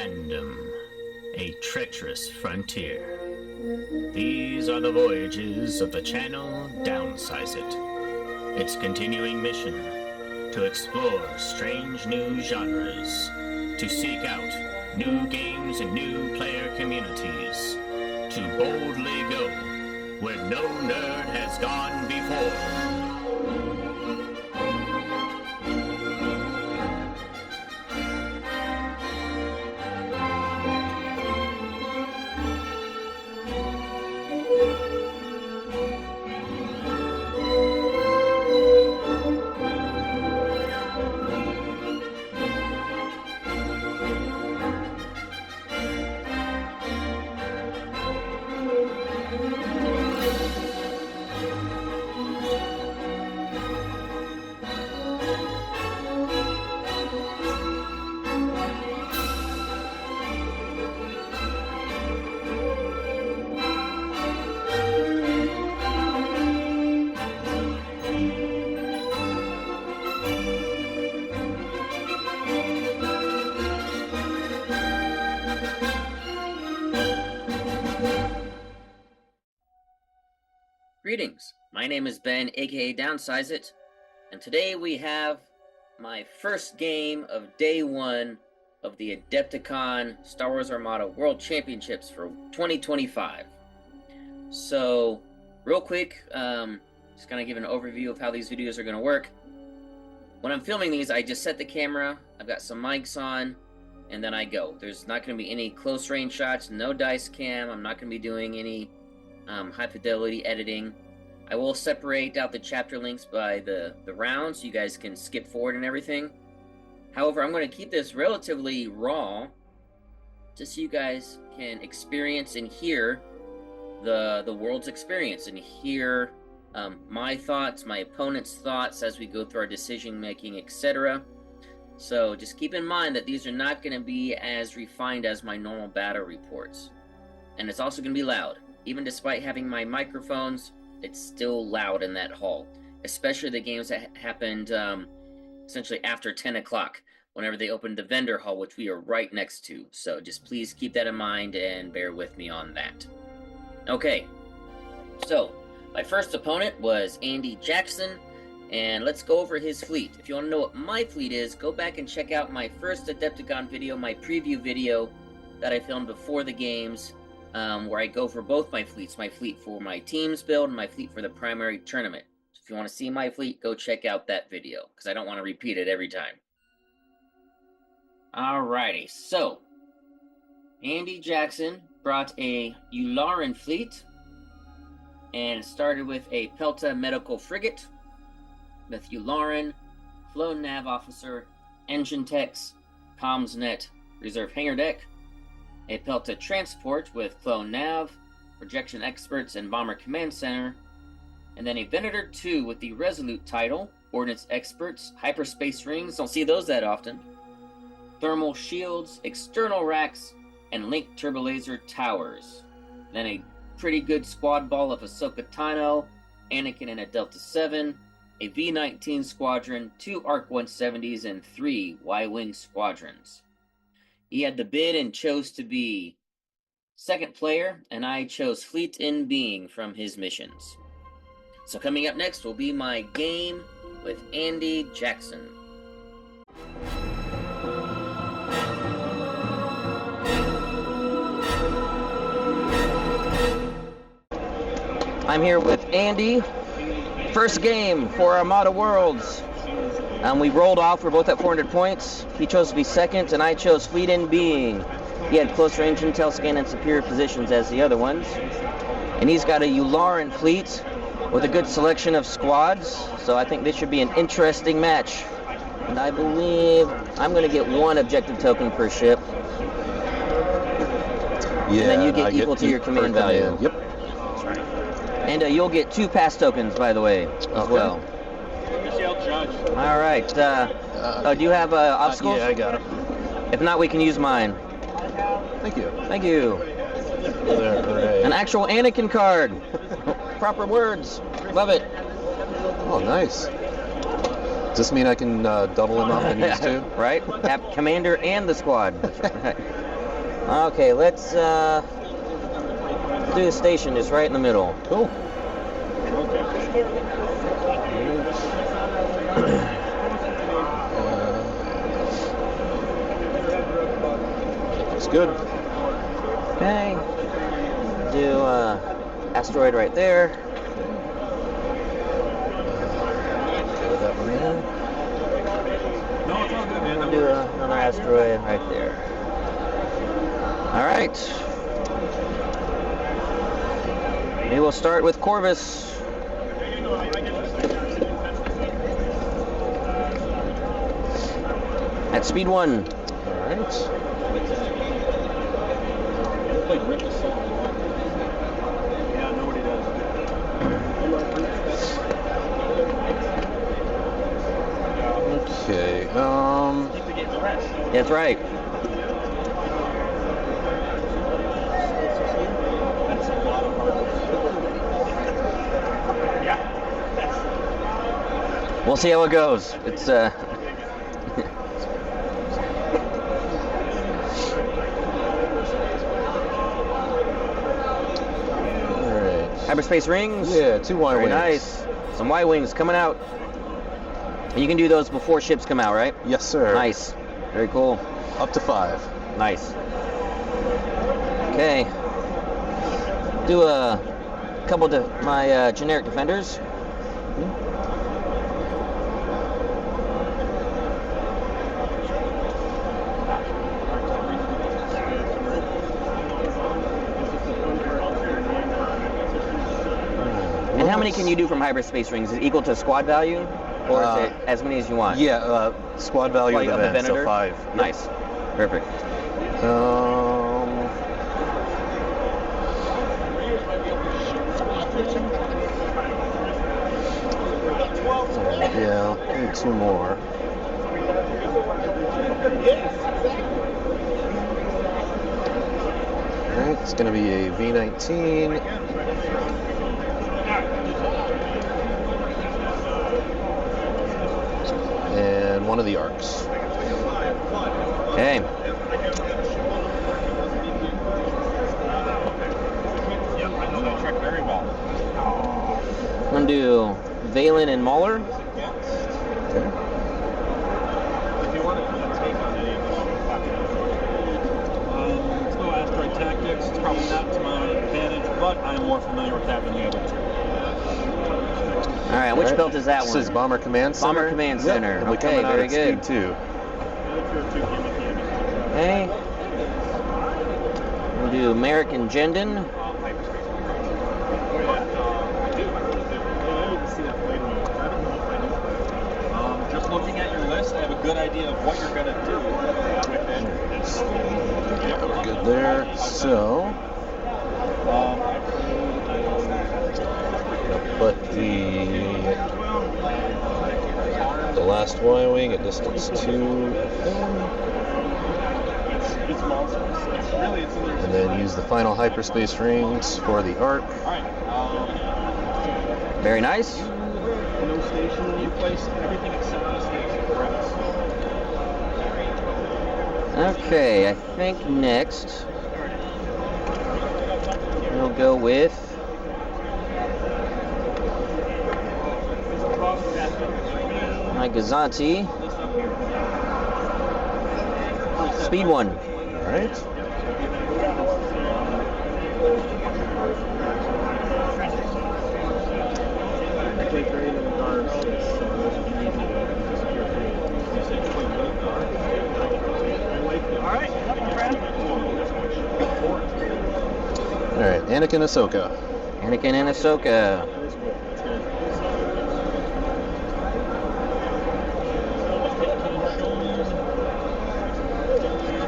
Random, a treacherous frontier. These are the voyages of the channel Downsize It. Its continuing mission, to explore strange new genres, to seek out new games and new player communities, to boldly go where no nerd has gone before. Greetings, my name is Ben, aka Downsize It, and today we have my first game of day one of the Adepticon Star Wars Armada World Championships for 2025. So, real quick, just kind of give an overview of how these videos are going to work. When I'm filming these, I just set the camera, I've got some mics on, and then I go. There's not going to be any close range shots, no dice cam, I'm not going to be doing any high fidelity editing. I will separate out the chapter links by the rounds so you guys can skip forward and everything. However, I'm going to keep this relatively raw just so you guys can experience and hear the world's experience and hear my thoughts, my opponent's thoughts as we go through our decision making, etc. So just keep in mind that these are not going to be as refined as my normal battle reports. And it's also going to be loud. Even despite having my microphones, it's still loud in that hall, especially the games that happened essentially after 10 o'clock, whenever they opened the vendor hall, which we are right next to. So just please keep that in mind and bear with me on that. Okay, so my first opponent was Andy Jackson, and let's go over his fleet. If you want to know what my fleet is, go back and check out my first Adepticon video, my preview video that I filmed before the games, where I go for both my fleets for my teams build and my fleet for the primary tournament. So if you want to see my fleet, go check out that video, because I don't want to repeat it every time. Alrighty, so Andy Jackson brought a Yularen fleet, and started with a Pelta medical frigate, with Yularen, Clone Nav Officer, Engine Techs, Comms Net, Reserve Hangar Deck, a Pelta Transport with Clone Nav, Projection Experts, and Bomber Command Center, and then a Venator 2 with the Resolute title, Ordnance Experts, Hyperspace Rings, don't see those that often, Thermal Shields, External Racks, and Link Turbolaser Towers. Then a pretty good squad ball of Ahsoka Tano, Anakin and a Delta 7, a V-19 squadron, 2 ARC 170s, and 3 Y-Wing squadrons. He had the bid and chose to be second player, and I chose Fleet in Being from his missions. So coming up next will be my game with Andy Jackson. I'm here with Andy. First game for Armada Worlds. We rolled off, we're both at 400 points. He chose to be second, and I chose Fleet in Being. He had close range intel scan and superior positions as the other ones. And he's got a Yularen fleet with a good selection of squads, so I think this should be an interesting match. And I believe I'm going to get 1 objective token per ship. Yeah, and then you get equal to your command value. Yep. And you'll get 2 pass tokens, by the way, as well. All right. Do you have obstacles? Yeah, I got it. If not, we can use mine. Thank you. Thank you. Right. An actual Anakin card. Proper words. Love it. Oh, nice. Does this mean I can double him up and use 2? Right. Have commander and the squad. Okay, let's do a station just right in the middle. Cool. Looks good. Okay. Do asteroid right there. Get that one in. No, it's all good, man. Do another asteroid right there. All right. Maybe we'll start with Corvus. At speed 1. All right. Yeah, nobody does. Okay. Keep the game fresh. That's right. That's a lot of hard work. Yeah. We'll see how it goes. It's All right. hyperspace rings. Yeah, 2 Y Very wings. nice. Some Y wings coming out. And you can do those before ships come out, right? Yes, sir. Nice. Very cool. Up to 5. Nice. Okay. Do a couple of my generic defenders. And how many can you do from hyperspace rings? Is it equal to squad value? Or is it as many as you want? Yeah, squad value Like of of the the event, so Venator? 5. Yep. Nice. Perfect. Yeah, need 2 more. Alright, it's going to be a V19. And one of the arcs. Okay. Yep, I know that trick very well. I'm going to do Valen and Mauler. Okay. If you want to take on any of those, let's go asteroid tactics. It's probably not to my advantage, but I'm more familiar with that than the other two. All right, which belt is that This one? is Bomber Command Center. Bomber Command Yep, Center. it'll be Okay, coming out very at good. Speed 2. Okay. We'll do American Jendon. Just looking at your list, I have a good idea of what you're going to do with it. Yeah, we're good there. So, put the last Y-wing at distance 2 of them, and then use the final hyperspace rings for the arc. Very nice. No station, you place everything except the station. Okay, I think next we'll go with my Gazanti. Speed 1. All right. All right, Anakin Ahsoka. Anakin and Ahsoka.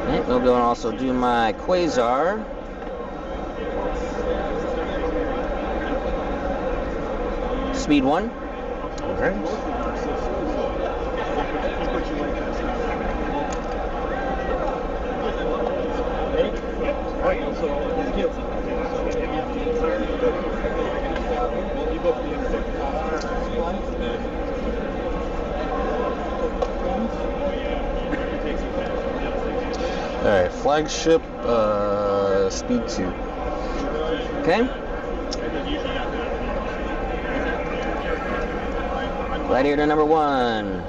Okay, we'll go and also do my Quasar. Speed 1. All right. flagship, speed 2. Okay. Gladiator number 1.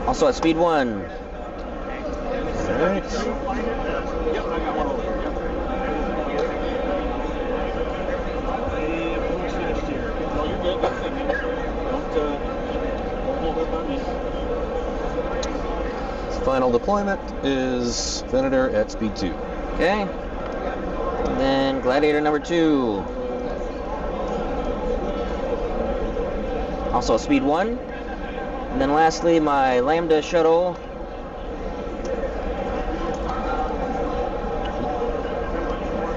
Also at speed 1. Alright. Final deployment is Venator at speed 2. Okay. And then Gladiator number 2. Also at speed 1. And then lastly, my Lambda shuttle.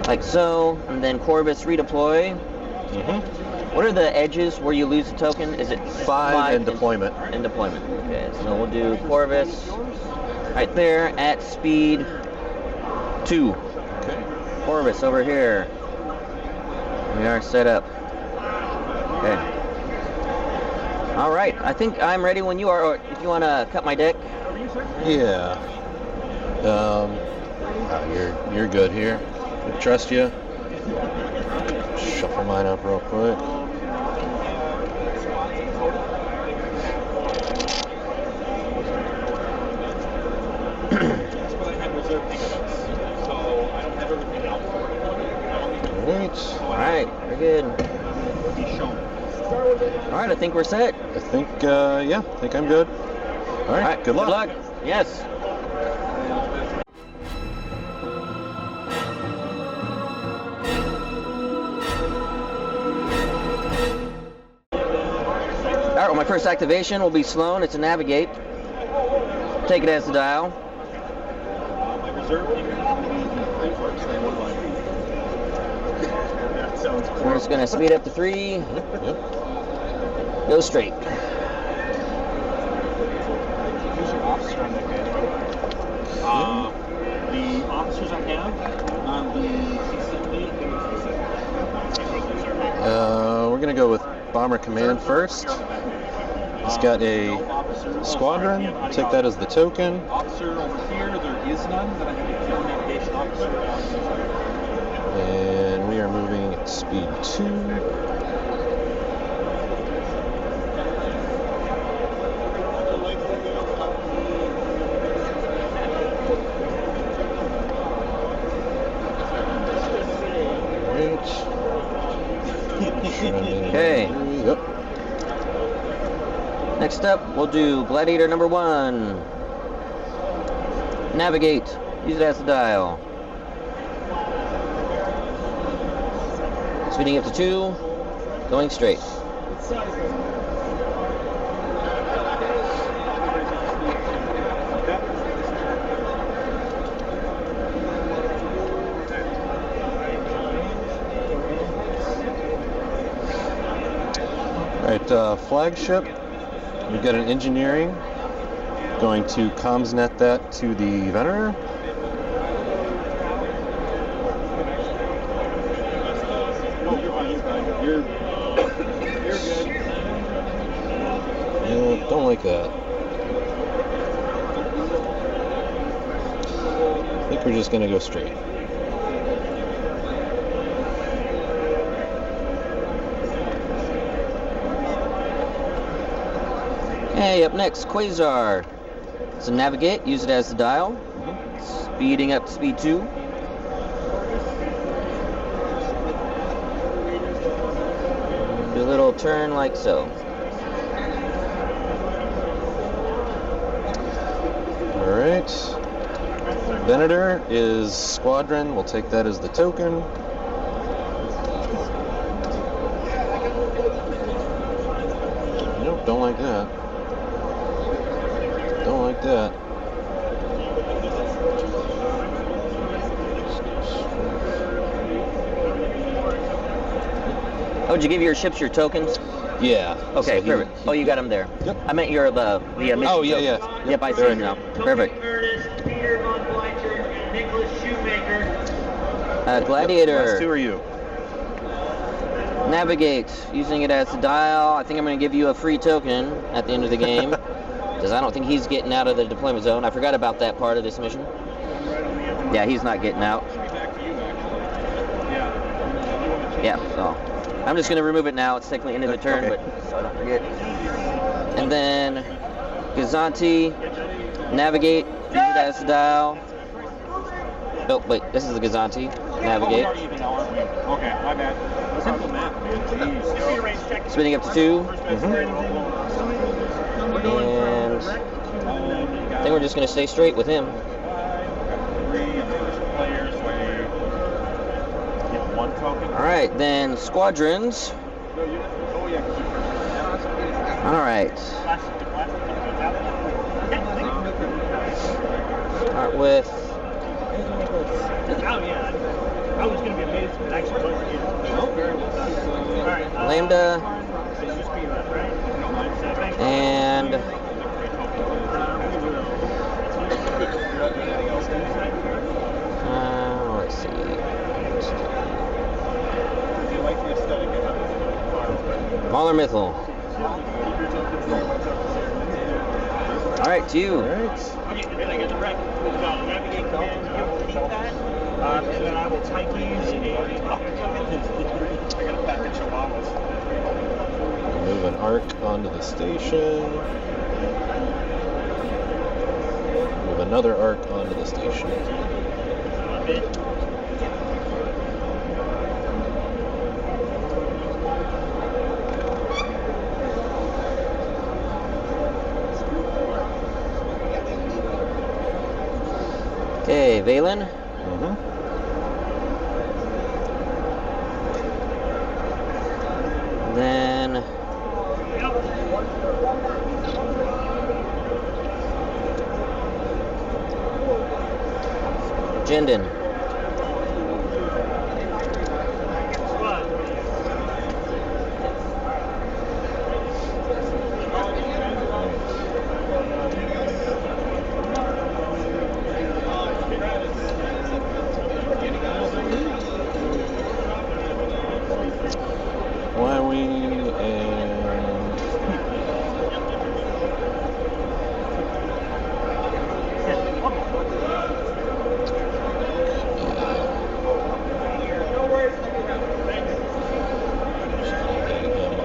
Like so. And then Corvus redeploy. What are the edges where you lose a token? Is it 5 in deployment? In deployment. Okay, so we'll do Corvus right there at speed 2. Okay. Corvus over here. We are set up. Okay. All right. I think I'm ready when you are. Or if you want to cut my deck. Yeah. You're good here. I trust you. Shuffle mine up real quick. Alright, very good. Alright, I think we're set. I think, yeah, I think I'm good. Alright, good luck. Good luck. Yes. Alright, well, my first activation will be Sloan. It's a navigate. Take it as the dial. We're just going to speed up to 3. Yep. Go straight. Who's your officer on that guy? The officers I have on the C-70. We're going to go with Bomber Command first. He's got a squadron. Take that as the token. Officer over here, there is none. Then I have a field navigation officer. And we are moving at speed 2. Okay. Yep. Next up, we'll do Gladiator number 1. Navigate. Use it as the dial. Speeding up to 2. Going straight. Alright, flagship. We've got an engineering. Going to comsnet that to the Venator. You're good. Yeah, don't like that. I think we're just going to go straight. Okay, up next, Quasar. So navigate, use it as the dial. Speeding up to speed 2. Do a little turn like so. Alright. Venator is squadron. We'll take that as the token. Nope, don't like that. Don't like that. Oh, did you give your ships your tokens? Yeah. Okay, so perfect. Oh, you got them there. Yep. I meant your the mission Oh, yeah, tokens. yeah. Yep, I see They're them now. Perfect. Last two Gladiator. are you. Navigate, using it as the dial. I think I'm going to give you a free token at the end of the game, because I don't think he's getting out of the deployment zone. I forgot about that part of this mission. Yeah, he's not getting out. Yeah, so I'm just going to remove it now. It's technically end of the turn, Okay. but so I don't forget. And then Gazanti, navigate, use it as the dial. Oh, wait, this is the Gazanti. Navigate. Okay, my bad. Simple map, man. Jeez. Spinning up to 2. Mm-hmm. And I think we're just going to stay straight with him. 3 players, so get 1 token. Alright, then squadrons. Alright. Start with Oh, yeah. I was going to be amazed, but actually wasn't either. Oh, very well done. All right. Lambda Right? and let's see. Mauler Mythil. Alright, to you. Alright. Then I get the wreck. Navigate command, you will keep that. And then I will type these in I got a pack of chihuahuas. Move an arc onto the station. Move another arc onto the station. Okay, Valen. Mm-hmm. Then Jindin. Wowie and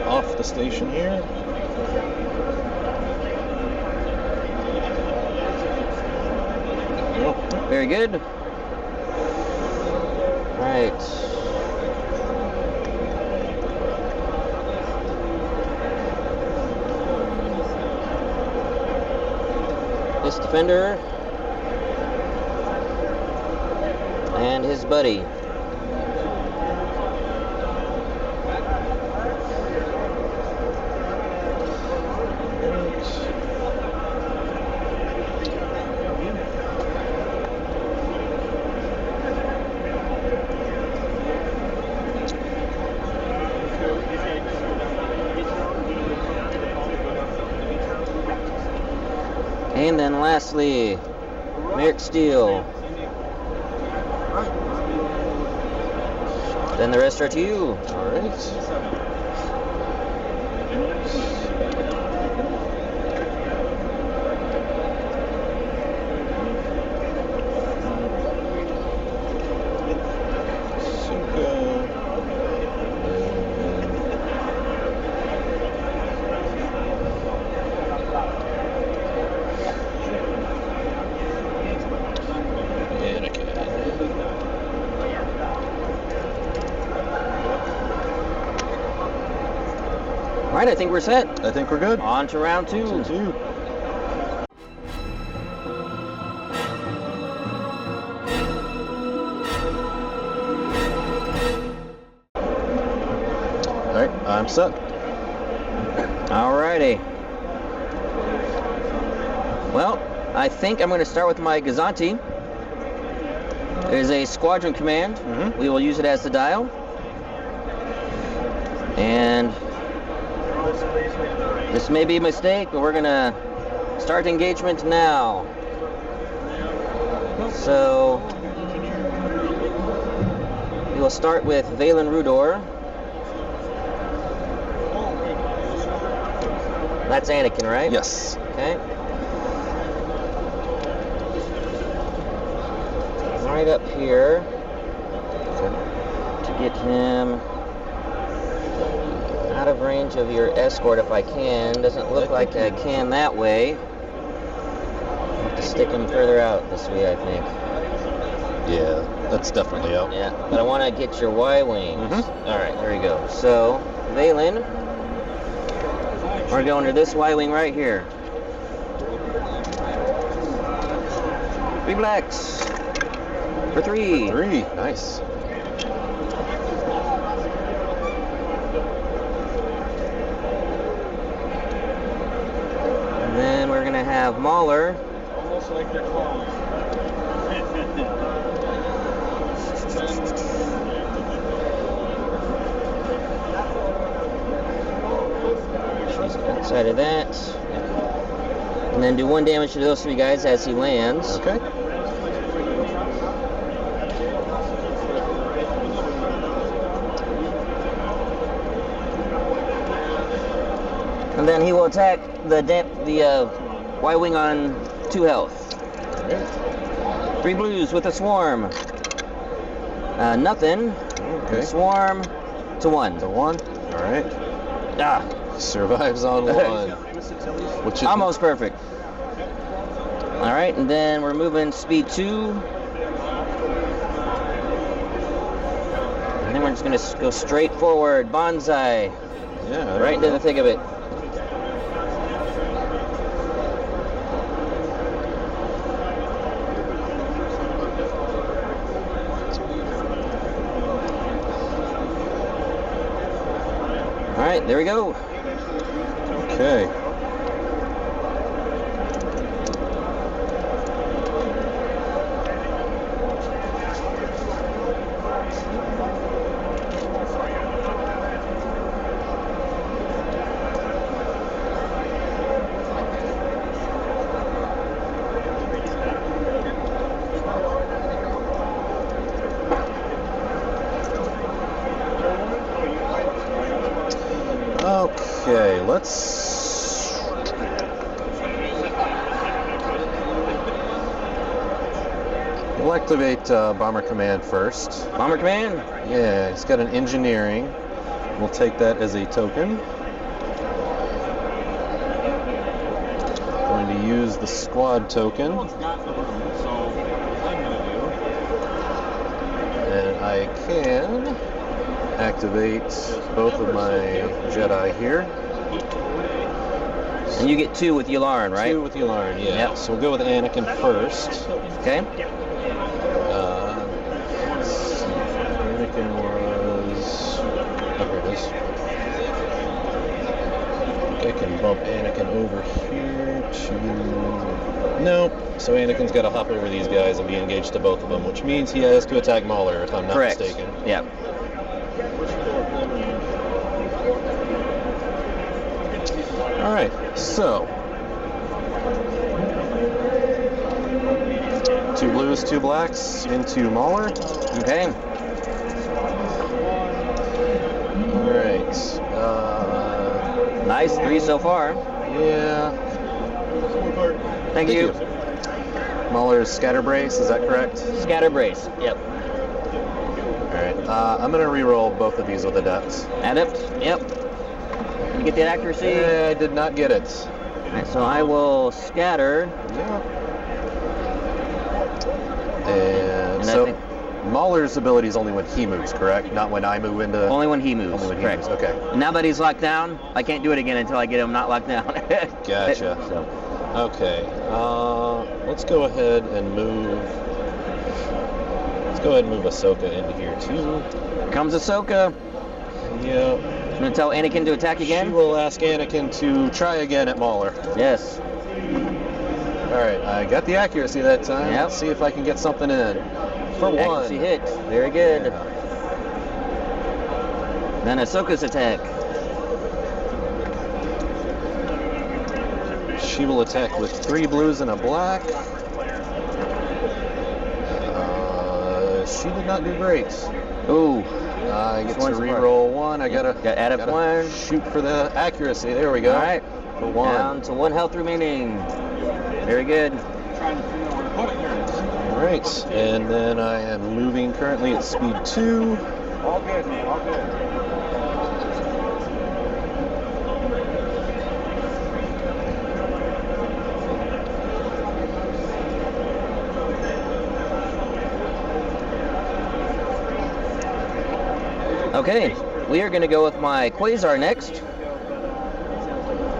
off the station here. Very good. Right. This defender and his buddy. And then lastly, Merrick Steele. Then the rest are to you. Alright. Alright, I think we're set. I think we're good. On to round 2. On to 2. Alright, I'm set. Alrighty. Well, I think I'm going to start with my Gazanti. There's a squadron command. Mhm. We will use it as the dial. And this may be a mistake, but we're going to start engagement now. So we will start with Valen Rudor. That's Anakin, right? Yes. Okay. Right up here to get him out of range of your escort if I can. Doesn't look like I can that way. I'll have to stick him further out this way, I think. Yeah, that's definitely out. Yeah, but I want to get your Y-wings. Mhm. All right, there we go. So, Valen, we're going to this Y-wing right here. 3 blacks for 3. 3, nice. And then we're going to have Mauler. Almost like they're clones. Outside of that. And then do 1 damage to those 3 guys as he lands. Okay. And then he will attack the Y-wing on 2 health. Okay. 3 blues with a swarm. Nothing. Okay. Swarm to 1. The 1. All right. Ah, Survives on 1. Which is almost perfect. All right, and then we're moving speed 2. And then we're just gonna go straight forward, bonsai, Yeah. right into the thick of it. All right, there we go. Okay. Okay, let's... We'll activate Bomber Command first. Bomber Command. Yeah, he's got an engineering. We'll take that as a token. Going to use the squad token. And I can activate both of my Jedi here. And you get 2 with Yularen, right? 2 with Yularen, yeah. Yep. So we'll go with Anakin first. Okay. Let's see. Anakin was... Oh, here it is. I can bump Anakin over here to... Nope. So Anakin's got to hop over these guys and be engaged to both of them, which means he has to attack Mauler, if I'm not Correct. mistaken. Yeah. All right, so 2 blues, 2 blacks into Mauler. Okay. All right. Nice, 3 so far. Yeah. Thank you. Mauler's scatter brace, is that correct? Scatter brace. Yep. All right. I'm gonna re-roll both of these with Adept. Adept. Yep. You get that accuracy? Yeah, I did not get it. All right, so I will scatter. Yeah. And And I so think- Mauler's ability is only when he moves, correct? Not when I move into. Only when he moves. Only when he Correct. moves. Okay. And now that he's locked down, I can't do it again until I get him not locked down. Gotcha. So, Okay. Let's go ahead and move. Let's go ahead and move Ahsoka into here too. here comes Ahsoka. Yeah. I'm gonna tell Anakin to attack She again. will ask Anakin to try again at Mauler. Yes. All right, I got the accuracy that time. Yep. Let's see if I can get something in. For 1. Accuracy hit. Very good. Yeah. Then Ahsoka's attack. She will attack with 3 blues and a black. She did not do great. Ooh. I get One's to apart. re-roll 1. I gotta Got add up gotta 1. shoot for the accuracy. There we go. All right. for 1. Down to 1 health remaining. Very good. Trying to figure out where to put it here. All right, and then I am moving currently at speed 2. All good, man. All good. Okay, we are going to go with my Quasar next.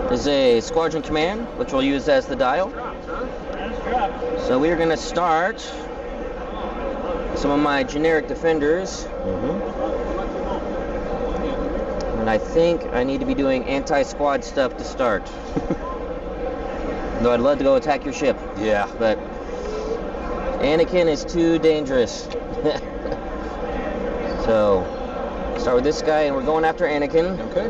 This is a squadron command, which we'll use as the dial. So we are going to start some of my generic defenders. And I think I need to be doing anti-squad stuff to start. Though I'd love to go attack your ship. Yeah. But Anakin is too dangerous. So, start with this guy, and we're going after Anakin. Okay.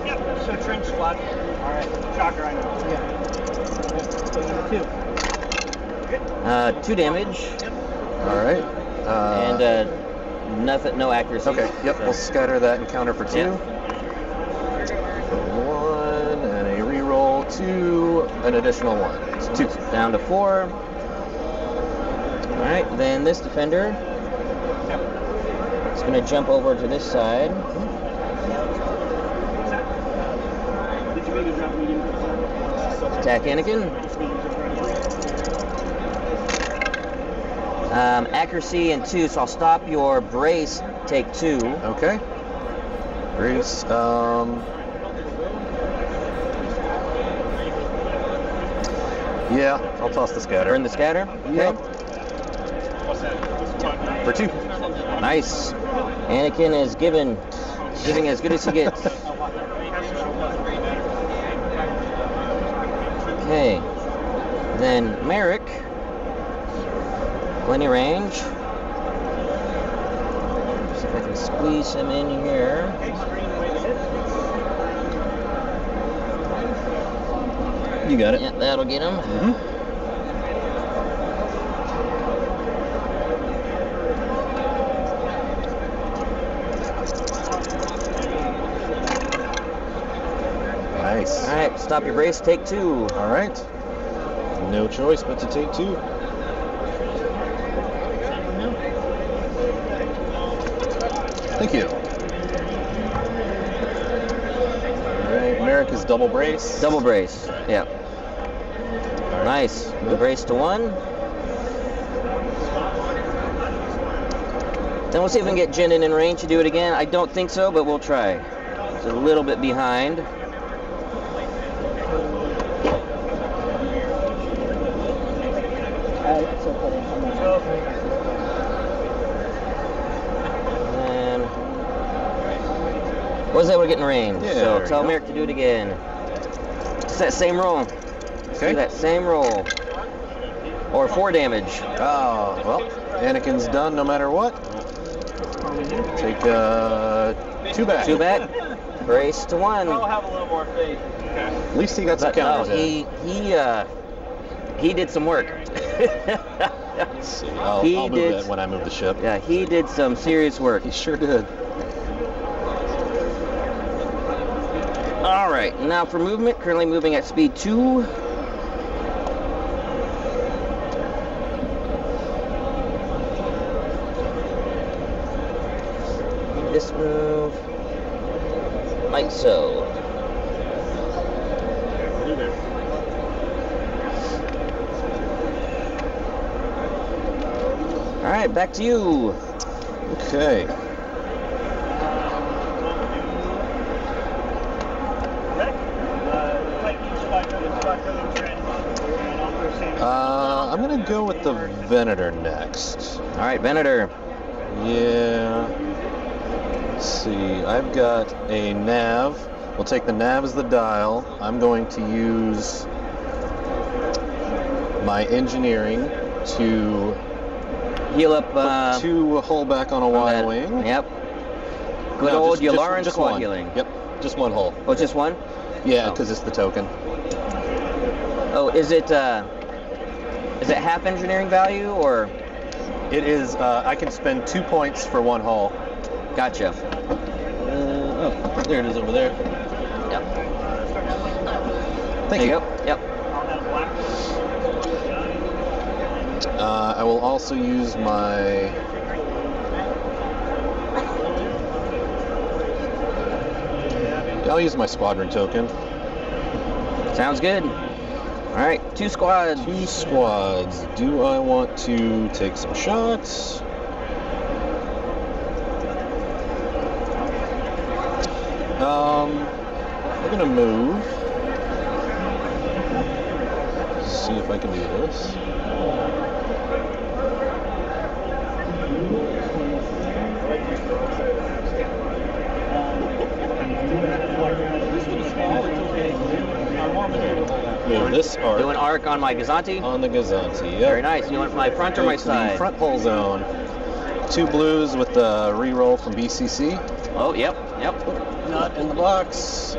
Yep, so trench squad. Alright, shocker, I know. Yeah. So number 2. 2 damage. All right. And nothing, no accuracy. Okay, yep, So- we'll scatter that and counter for 2. Yeah. 1, and a reroll, 2, an additional 1. It's 2. Down to 4. Alright, then this defender is going to jump over to this side. Did you make a drop medium? Attack Anakin. Accuracy and 2, so I'll stop your brace, take 2. Okay. Grace, yeah, I'll toss the scatter. Burn the scatter. Yep. What's that? For 2. Nice. Anakin is giving as good as he gets. Okay. Then Merrick. Plenty range. See if I can squeeze him in here. You got it. Yeah, that'll get him. Nice. All right, stop your brace, take 2. All right. No choice but to take 2. Thank you. All right, Merrick is double brace. Double brace. Yeah. Nice. The brace to 1. Then we'll see if we can get Jinin in range to do it again. I don't think so, but we'll try. It's a little bit behind. And what was that? We're getting range. Yeah, So there tell you go. Merrick to do it again. It's that same roll. Okay. Do that same roll. Or 4 damage. Oh, well, Anakin's done no matter what. Take 2 back. 2 back. Brace to 1. I'll have a little more faith. At least he got some But no, counters in. he did some work. Let's see. I'll he move did- it when I move the ship. Yeah, he did some serious work. He sure did. All right, now for movement, currently moving at speed 2. This move, like so. All right, back to you. Okay. I'm gonna go with the Venator next. All right, Venator. Yeah. Let's see. I've got a nav. We'll take the nav as the dial. I'm going to use my engineering to Heal up. put 2 hull back on a Y that- wing. Yep. Good No, old just Yularen squad one. healing. Yep, just 1 hull. Oh, just 1? Yeah, Oh. because it's the token. Oh, is it half engineering value or? It is. I can spend 2 points for 1 hull. Gotcha. Oh, there it is over there. Yep. Thank there you. you go. Yep. I'll have black. I will also use my... I'll use my squadron token. Sounds good. All right, 2 squads. 2 squads. Do I want to take some shots? We're gonna move. See if I can do this. Move this arc Do an arc on my Gazanti. on the Gazanti. Yep. Very nice. You want my front or my Go to the side? front hull zone. 2 blues with the reroll from BCC. Oh, yep. Not in the box.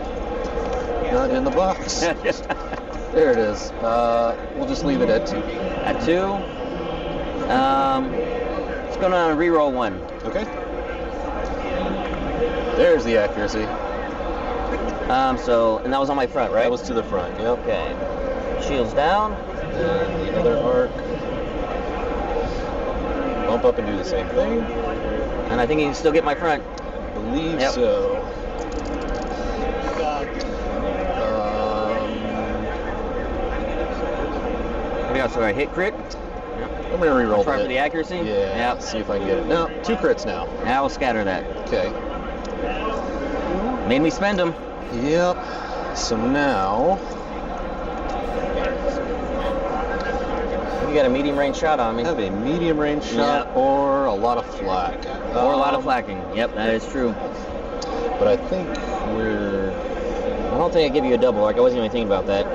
Not in the box. There it is. We'll just leave it at 2. At 2. Let's go on reroll 1. Okay. There's the accuracy. And that was on my front, right? That was to the front. Yep. Okay. Shields down. And the other arc. Bump up and do the same thing. And I think you can still get my front. Believe Yep. so. What else? All right, hit crit. I'm gonna reroll Try the for the accuracy. Yeah. Yep. See if I can get it. No, 2 crits now. Now we'll scatter that. Okay. Made me spend them. Yep. So now, You got a medium range shot on me. I have a medium range shot Yep. or a lot of flak. Or a lot of flacking. Yep, that is true. But I think we're... I don't think I give you a double arc. I wasn't even thinking about that.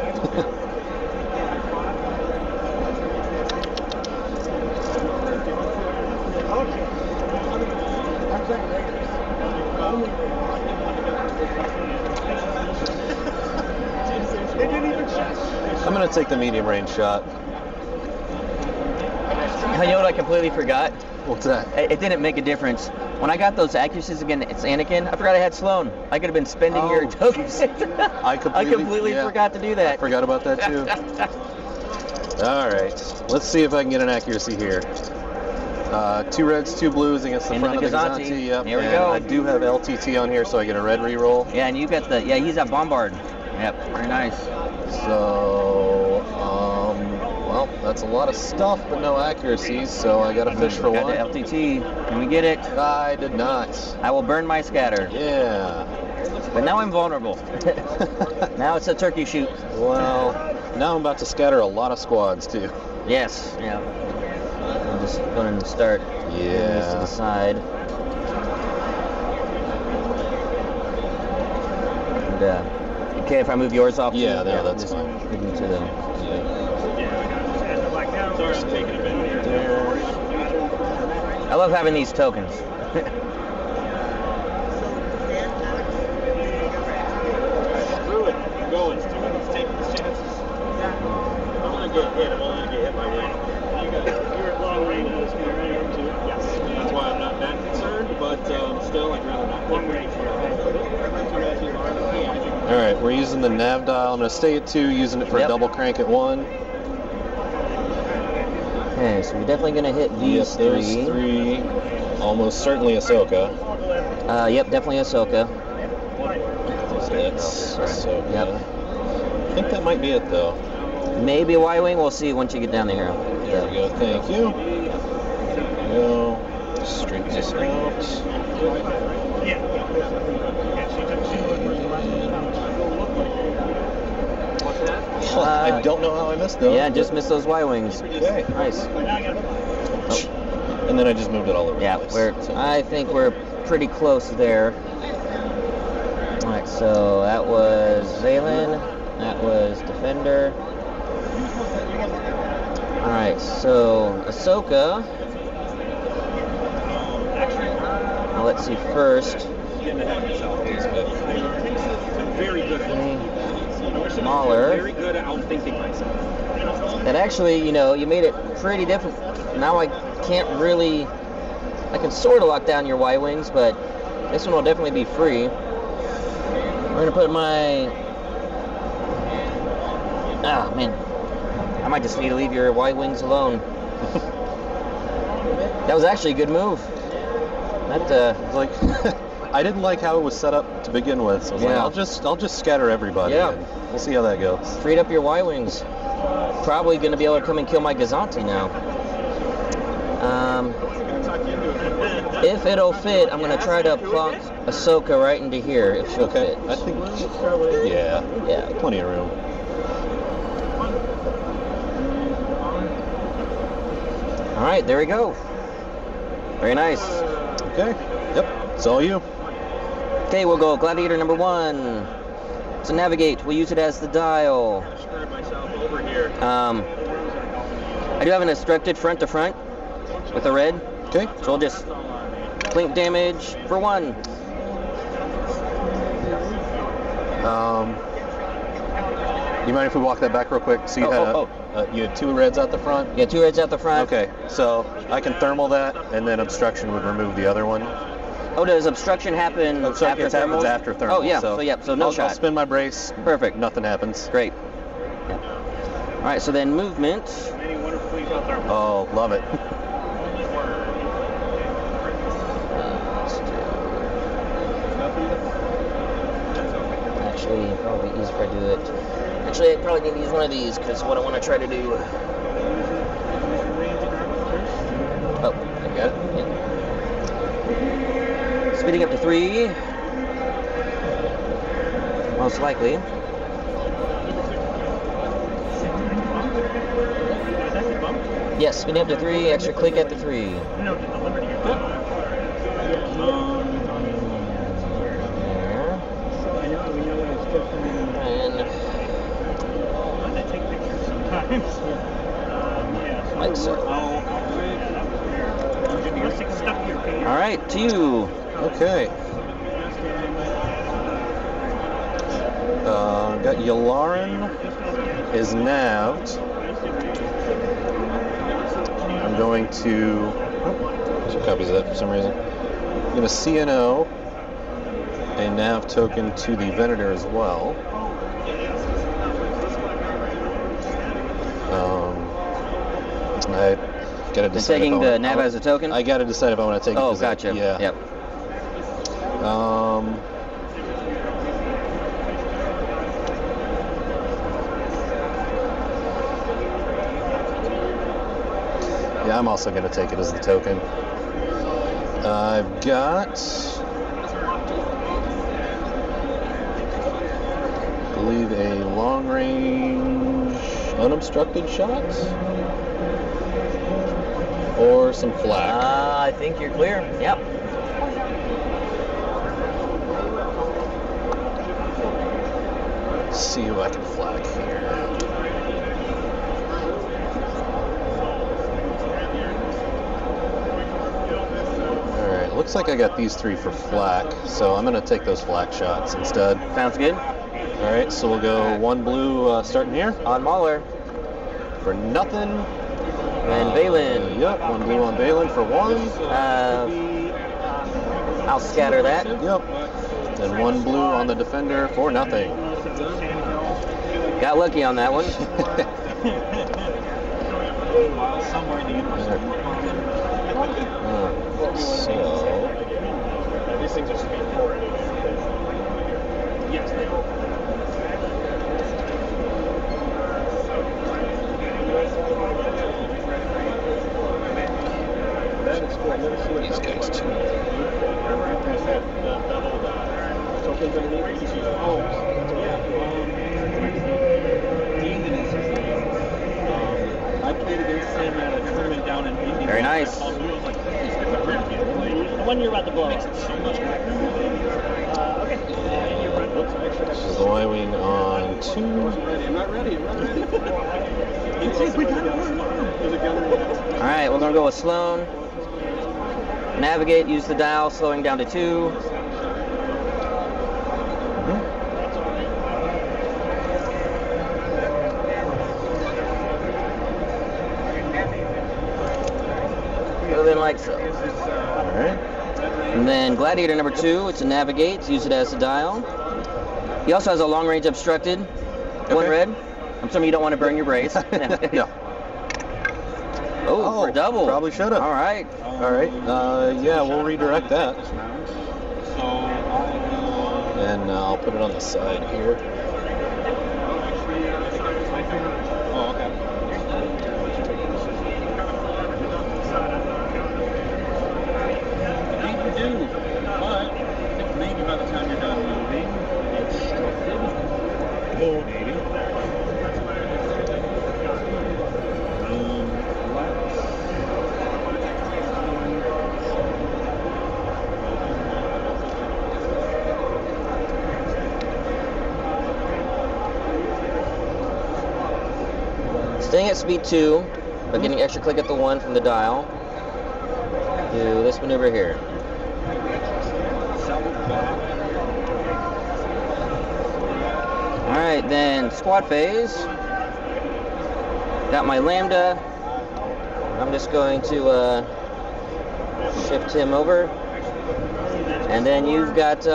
I'm gonna take the medium range shot. You know what I completely forgot? What's that? It didn't make a difference. When I got those accuracies again, it's Anakin. I forgot I had Sloan. I could have been spending your tokens. I completely I forgot to do that. I forgot about that too. All right, let's see if I can get an accuracy here. 2 reds, 2 blues against the Into front the of the Gazanti. Gazanti. Yep. There we and go. I do have LTT on here, so I get a red reroll. Yeah, and you got the, he's at Bombard. Yep, very nice. So, well, that's a lot of stuff, but no accuracies, so I got a fish for Got one. the LTT. Can we get it? I did not. I will burn my scatter. Yeah. But now I'm vulnerable. Now it's a turkey shoot. Well, now I'm about to scatter a lot of squads, too. Yes, yeah. I'm just going to start moving this to the side. And, okay, if I move yours off? Yeah, too? no, that's just fine. move them to the... I love having these tokens. Screw it. I'm going. Let's take these chances. I'm gonna get hit. I'm only gonna get hit by 1. You're at long range on this guy, right? Too. Yes. That's why I'm not that concerned, but still, I'd rather not. Long range. All right, we're using the nav dial. I'm going to stay at 2, using it for a Yep. double crank at 1. Okay, so we're definitely going to hit these Yes, those 3. Almost certainly Ahsoka. Yep, definitely Ahsoka. So that's Ahsoka. Yep. I think that might be it, though. Maybe a Y-Wing. We'll see once you get down there. There we go. Thank you. There we go. Straighten this out. I don't know how I missed those. Yeah, just missed those Y-Wings. Okay. Nice. And then I just moved it all over. Yeah, the place. I think we're pretty close there. All right, so that was Zaylan. That was Defender. All right, so Ahsoka. Now let's see first. Very good at Smaller. Very good at outthinking myself. That actually, you know, you made it pretty different. Now I can't really, I can sort of lock down your Y-Wings, but this one will definitely be free. We're gonna put my Ah, man. I might just need to leave your Y-wings alone. That was actually a good move. That, Like, I didn't like how it was set up to begin with, so I was Yeah. like, I'll just scatter everybody. Yeah. And we'll see how that goes. freed up your Y-wings. Probably going to be able to come and kill my Gazanti now. If it'll fit, I'm going to try to plonk Ahsoka right into here if she'll Okay. fit. I think, yeah, plenty of room. All right, there we go. Very nice. Okay. Yep. It's all you. Okay, we'll go Gladiator number 1. To navigate, we'll use it as the dial. Screwed myself over here. I do have an obstructed front to front with a red, Okay. so we'll just clink damage for 1. You mind if we walk that back real quick? So you you had 2 reds out the front. Yeah, 2 reds out the front. Okay. So I can thermal that, and then obstruction would remove the other one. Oh, does obstruction happen after It happens thermal? after thermal. Oh, yeah. So no I'll shot. spin my brace. Perfect. Nothing happens. Great. Yeah. All right, so then movement. Oh, love it. Actually, probably easier if I do it. Actually, I probably need to use one of these because what I want to try to do. Oh, I got it. yeah. Speeding up to 3. Most likely. Yes, speeding up to 3. Extra click at the 3. Like so. All right, to you. Okay. Got Yularen is nabbed. I'm going to. Two copies of that for some reason. I'm going to CNO a nav token to the Venator as well. I gotta decide. Taking the nav as a token? I gotta decide if I want to take it. Oh, gotcha. Yeah. Yep. Yeah, I'm also gonna take it as the token. I've got, I believe, a long-range unobstructed shot or some flak. I think you're clear. Yep. Let's see who I can flak here. Alright, looks like I got these 3 for flak, so I'm going to take those flak shots instead. Sounds good. Alright, so we'll go 1 blue starting here. On Mauler. For nothing. And Balin. Yep, 1 blue on Balin for 1. I'll scatter that. Yep. And 1 blue on the Defender for nothing. Got lucky on that one. Somewhere in the universe. So, These things are speed 4. Yes, they are. these guys too. I played against him at a tournament down in India. Very nice. The one you're about to blow up. Okay. This is the Y-wing on 2. I'm not ready. All right, we're going to go with Sloan. Navigate, use the dial, slowing down to 2. Moving like so. Alright. And then Gladiator number 2, it's a navigate, use it as a dial. He also has a long range obstructed. 1 Okay. red. I'm I'm assuming you don't want to burn your brace. No. Oh, for double. Probably should have. All right. All right. Yeah, we'll redirect that. And I'll put it on the side here. Oh, okay. I think you do, but I think maybe by the time you're done moving, it's full maybe. Staying at speed 2, but getting extra click at the 1 from the dial. Do this maneuver here. Alright, then squad phase. Got my lambda. I'm just going to shift him over. And then you've got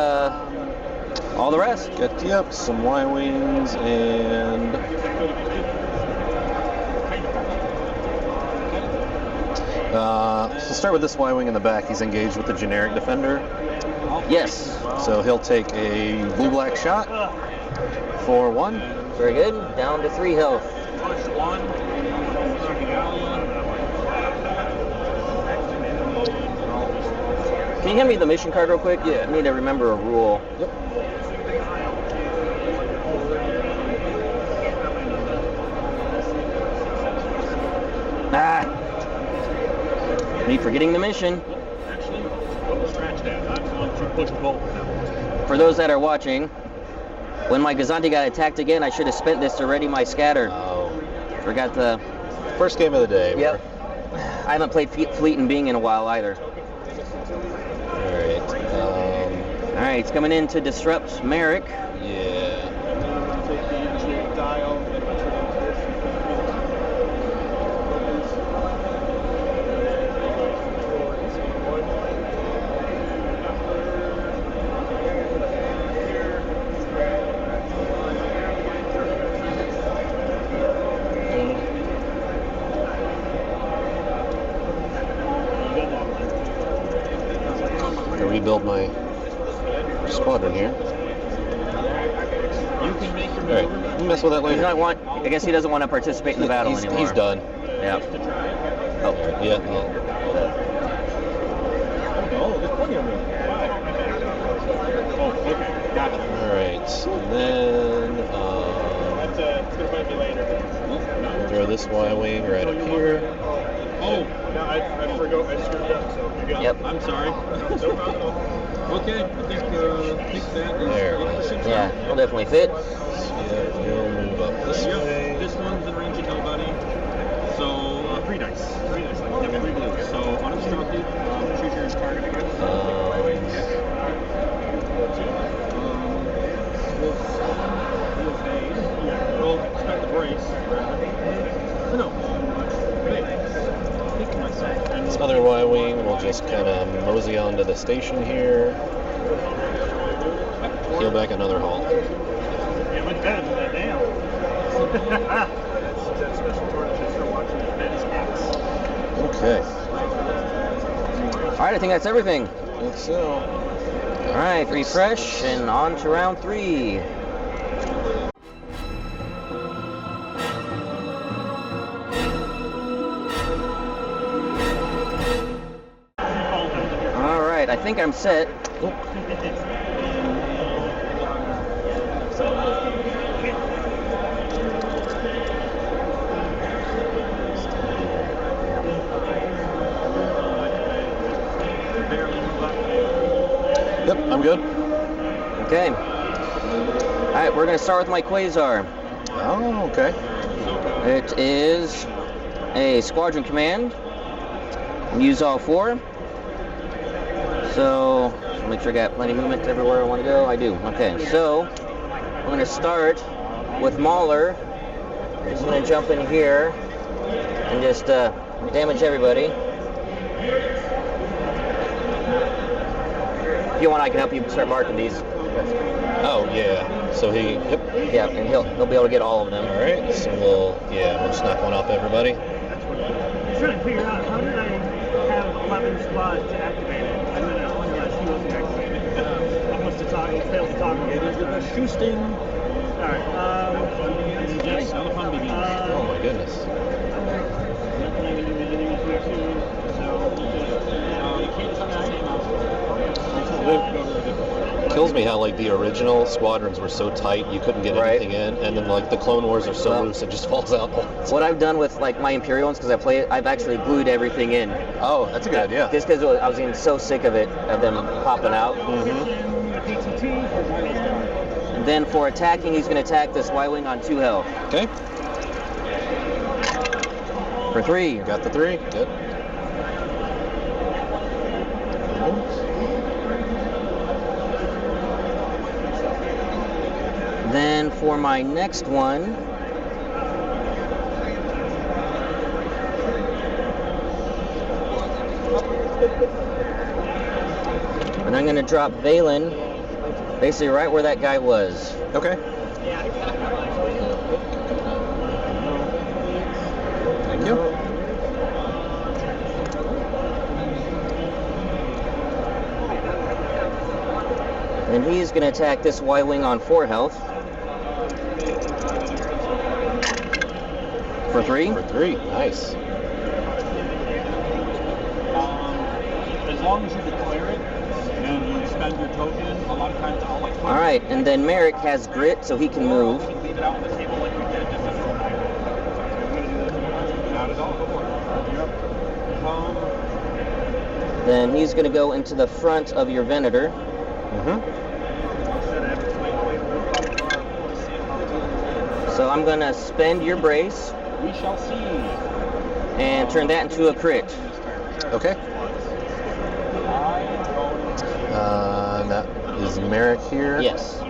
all the rest. Got, yep, some Y-wings and... so start with this Y-wing in the back. He's engaged with the generic defender. Yes. So he'll take a blue-black shot for 1. Very good. Down to 3 health. Can you hand me the mission card real quick? Yeah. I need to remember a rule. Yep. Ah. Need forgetting the mission. Actually, scratch that. I'm going to push both. For those that are watching, when my Gazanti got attacked again, I should have spent this to ready my scatter. Oh. Forgot the... First game of the day. Yep. I haven't played Fleet and Bing in a while either. Alright. Alright, it's coming in to disrupt Merrick. Yeah. Rebuild my squadron here. You can make your Alright, we'll mess with that later. I guess he doesn't want to participate in the battle anymore. He's done. Yeah. Oh, yeah. Oh, there's plenty of room. Oh, okay. Gotcha. Alright, and then It's gonna find me later. throw this Y-wing right up here. Oh, no, I forgot. I screwed up. So you got. Yep. I'm sorry. No problem at all. Okay, I think that is. There. Yeah, will definitely fit. Yeah, he'll move up this Yep. way. This one's the range intel buddy. So 3 dice. 3 dice. Like, yeah, 3 blue. So unobstructed. Choose your target again. We'll expect the brace. No. This other Y-wing will just kind of mosey onto the station here. Heal back another hull. Yeah, much better than that damn. That's special torches for watching the Vance cats. Okay. Alright, I think that's everything. And so. Alright, refresh and on to round 3. Alright, I think I'm set. Yep, I'm good. Okay. Alright, we're going to start with my Quasar. Oh, okay. It is a squadron command. Use all 4. So, just make sure I got plenty of movement everywhere I want to go. I do. Okay, so I'm going to start with Mauler. I'm just going to jump in here and just damage everybody. If you want, I can help you start marking these. Oh, yeah. So he, yep. Yeah, and he'll be able to get all of them. All right, so we'll just knock one off everybody. I'm trying to figure out how did I have 11 spots to activate it, and then I only realized he wasn't activated. I must have failed to talk. It is the Schusting. All right. Just now the fun begins. Oh my goodness. Nothing I can do with anything with here too. So you can't tell me I came out. Kills me how like the original squadrons were so tight you couldn't get Right. anything in, and then like the Clone Wars are so Well, loose it just falls out. What I've done with like my Imperial ones, because I've actually glued everything in. Oh, that's a good idea. Just because I was getting so sick of them popping out. And then for attacking, he's going to attack this Y-Wing on 2 health. Okay, For 3. got the 3. Good. Then for my next one, and I'm going to drop Valen basically right where that guy was. Okay. Thank you. And he's going to attack this Y-Wing on 4 health. For 3. For 3. Nice. As long as you declare it and you spend your token, a lot of times I'll like. All right, and then Merrick has grit, so he can move. Leave it out on the table like we did just as a reminder. Not at all. Go for it. Then he's going to go into the front of your Venator. So I'm going to spend your brace. We shall see. And turn that into a crit. Okay. That is Merrick here. Yes.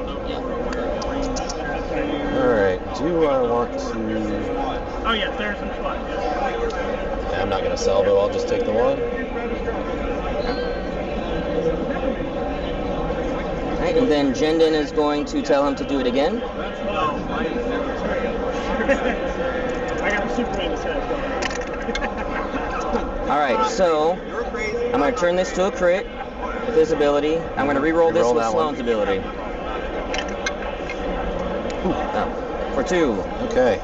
Alright, do I want to... Oh yeah, there's some spots. Yeah, I'm not going to salvo, I'll just take the 1. Right, and then Jendon is going to tell him to do it again. I got the Superman set. Alright, so I'm going to turn this to a crit with his ability. I'm going to re-roll this Re-roll with that one. Sloan's ability. Oh, for 2. Okay.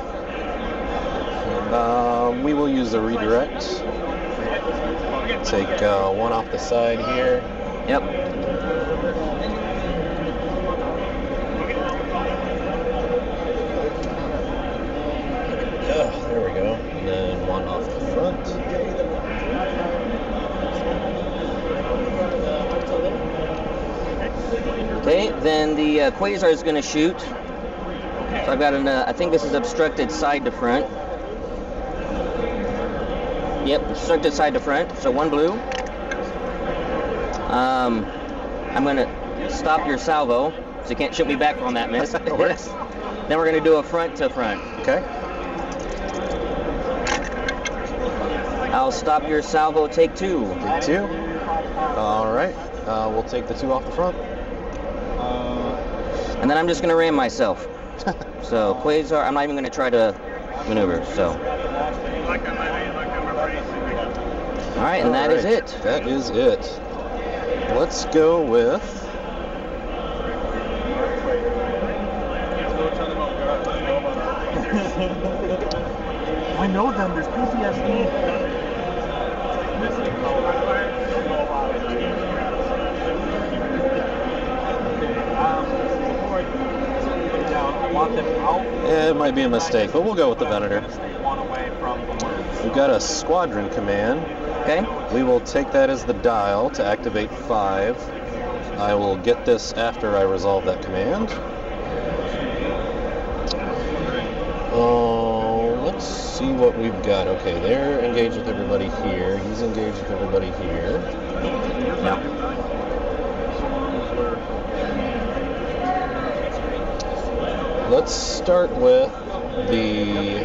We will use the redirect. Take 1 off the side here. Yep. There we go. And then 1 off the front. Okay, then the Quasar is going to shoot. So I've got I think this is obstructed side to front. Yep, obstructed side to front, so 1 blue. I'm going to stop your salvo, so you can't shoot me back on that miss. Then we're going to do a front to front. Okay. I'll stop your salvo, take 2. Take 2. Alright. We'll take the 2 off the front. And then I'm just going to ram myself. So Quasar, I'm not even going to try to maneuver, so. Alright, and that is it. That is it. Let's go with... I know them. There's PTSD. I want them out. Yeah, it might be a mistake, but we'll go with the Venator. We've got a squadron command. Okay. We will take that as the dial to activate 5. I will get this after I resolve that command. Let's see what we've got. Okay, they're engaged with everybody here. He's engaged with everybody here. Yeah. Let's start with the...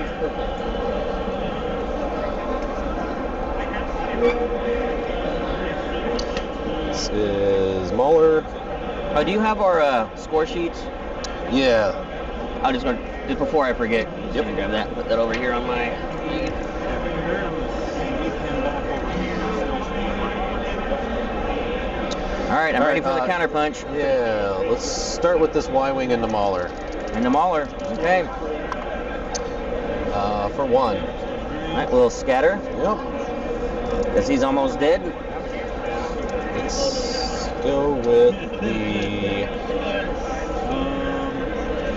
This is Mauler. Oh, do you have our score sheets? Yeah. I'm just before I forget. Yep. Grab that. Put that over here on my. All right, I'm ready for the counterpunch. Yeah, let's start with this Y-wing and the Mauler. And the Mauler. Okay. For 1. All right, a little scatter. Yep. Because he's almost dead. Let's go with the...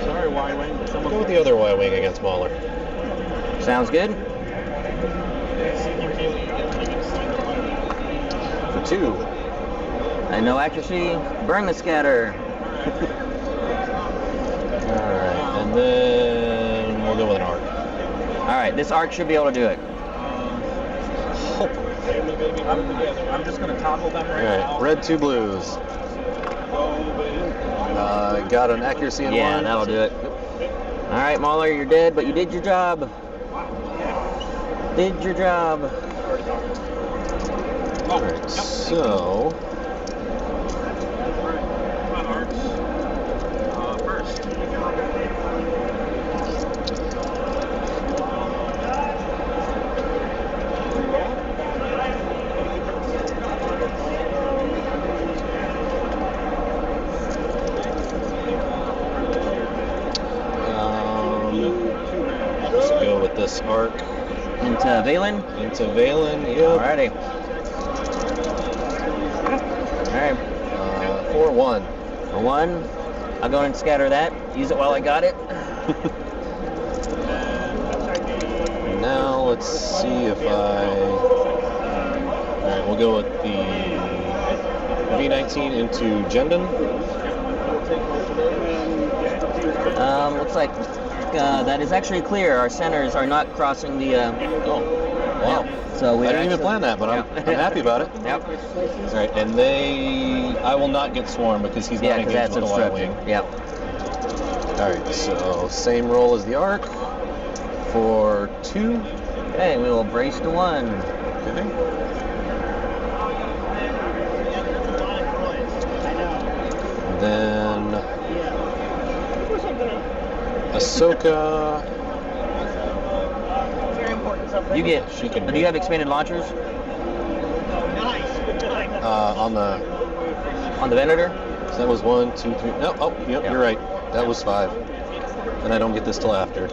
Sorry, Y-wing. Go with the other Y-wing against Mauler. Sounds good. For 2. And no accuracy. Burn the scatter. Alright, and then we'll go with an arc. Alright, this arc should be able to do it. I'm just going to toggle them right now. Alright, red 2 blues. Got an accuracy in 1. Yeah, that'll do it. Alright, Mauler, you're dead, but you did your job. Did your job. Alright, so... let's go with this arc. Into Valen? Into Valen, yep. Alrighty. Alright. For 1. For 1. I'll go and scatter that. Use it while I got it. Now let's see if Alright, we'll go with the V19 into Jendon. Looks like that is actually clear. Our centers are not crossing the... Oh, wow. Yeah. So we I didn't even plan that, but I'm happy about it. Yep. Alright, and I will not get swarmed because he's not engaged with the Y-wing. Yep. Alright, so same roll as the arc for 2. Okay, we will brace to 1. Okay. Then Ahsoka. You get. She can. Do you have expanded launchers? On the Venator? So that was 1, 2, 3. No, oh, yep, you're right. That was 5. And I don't get this till after.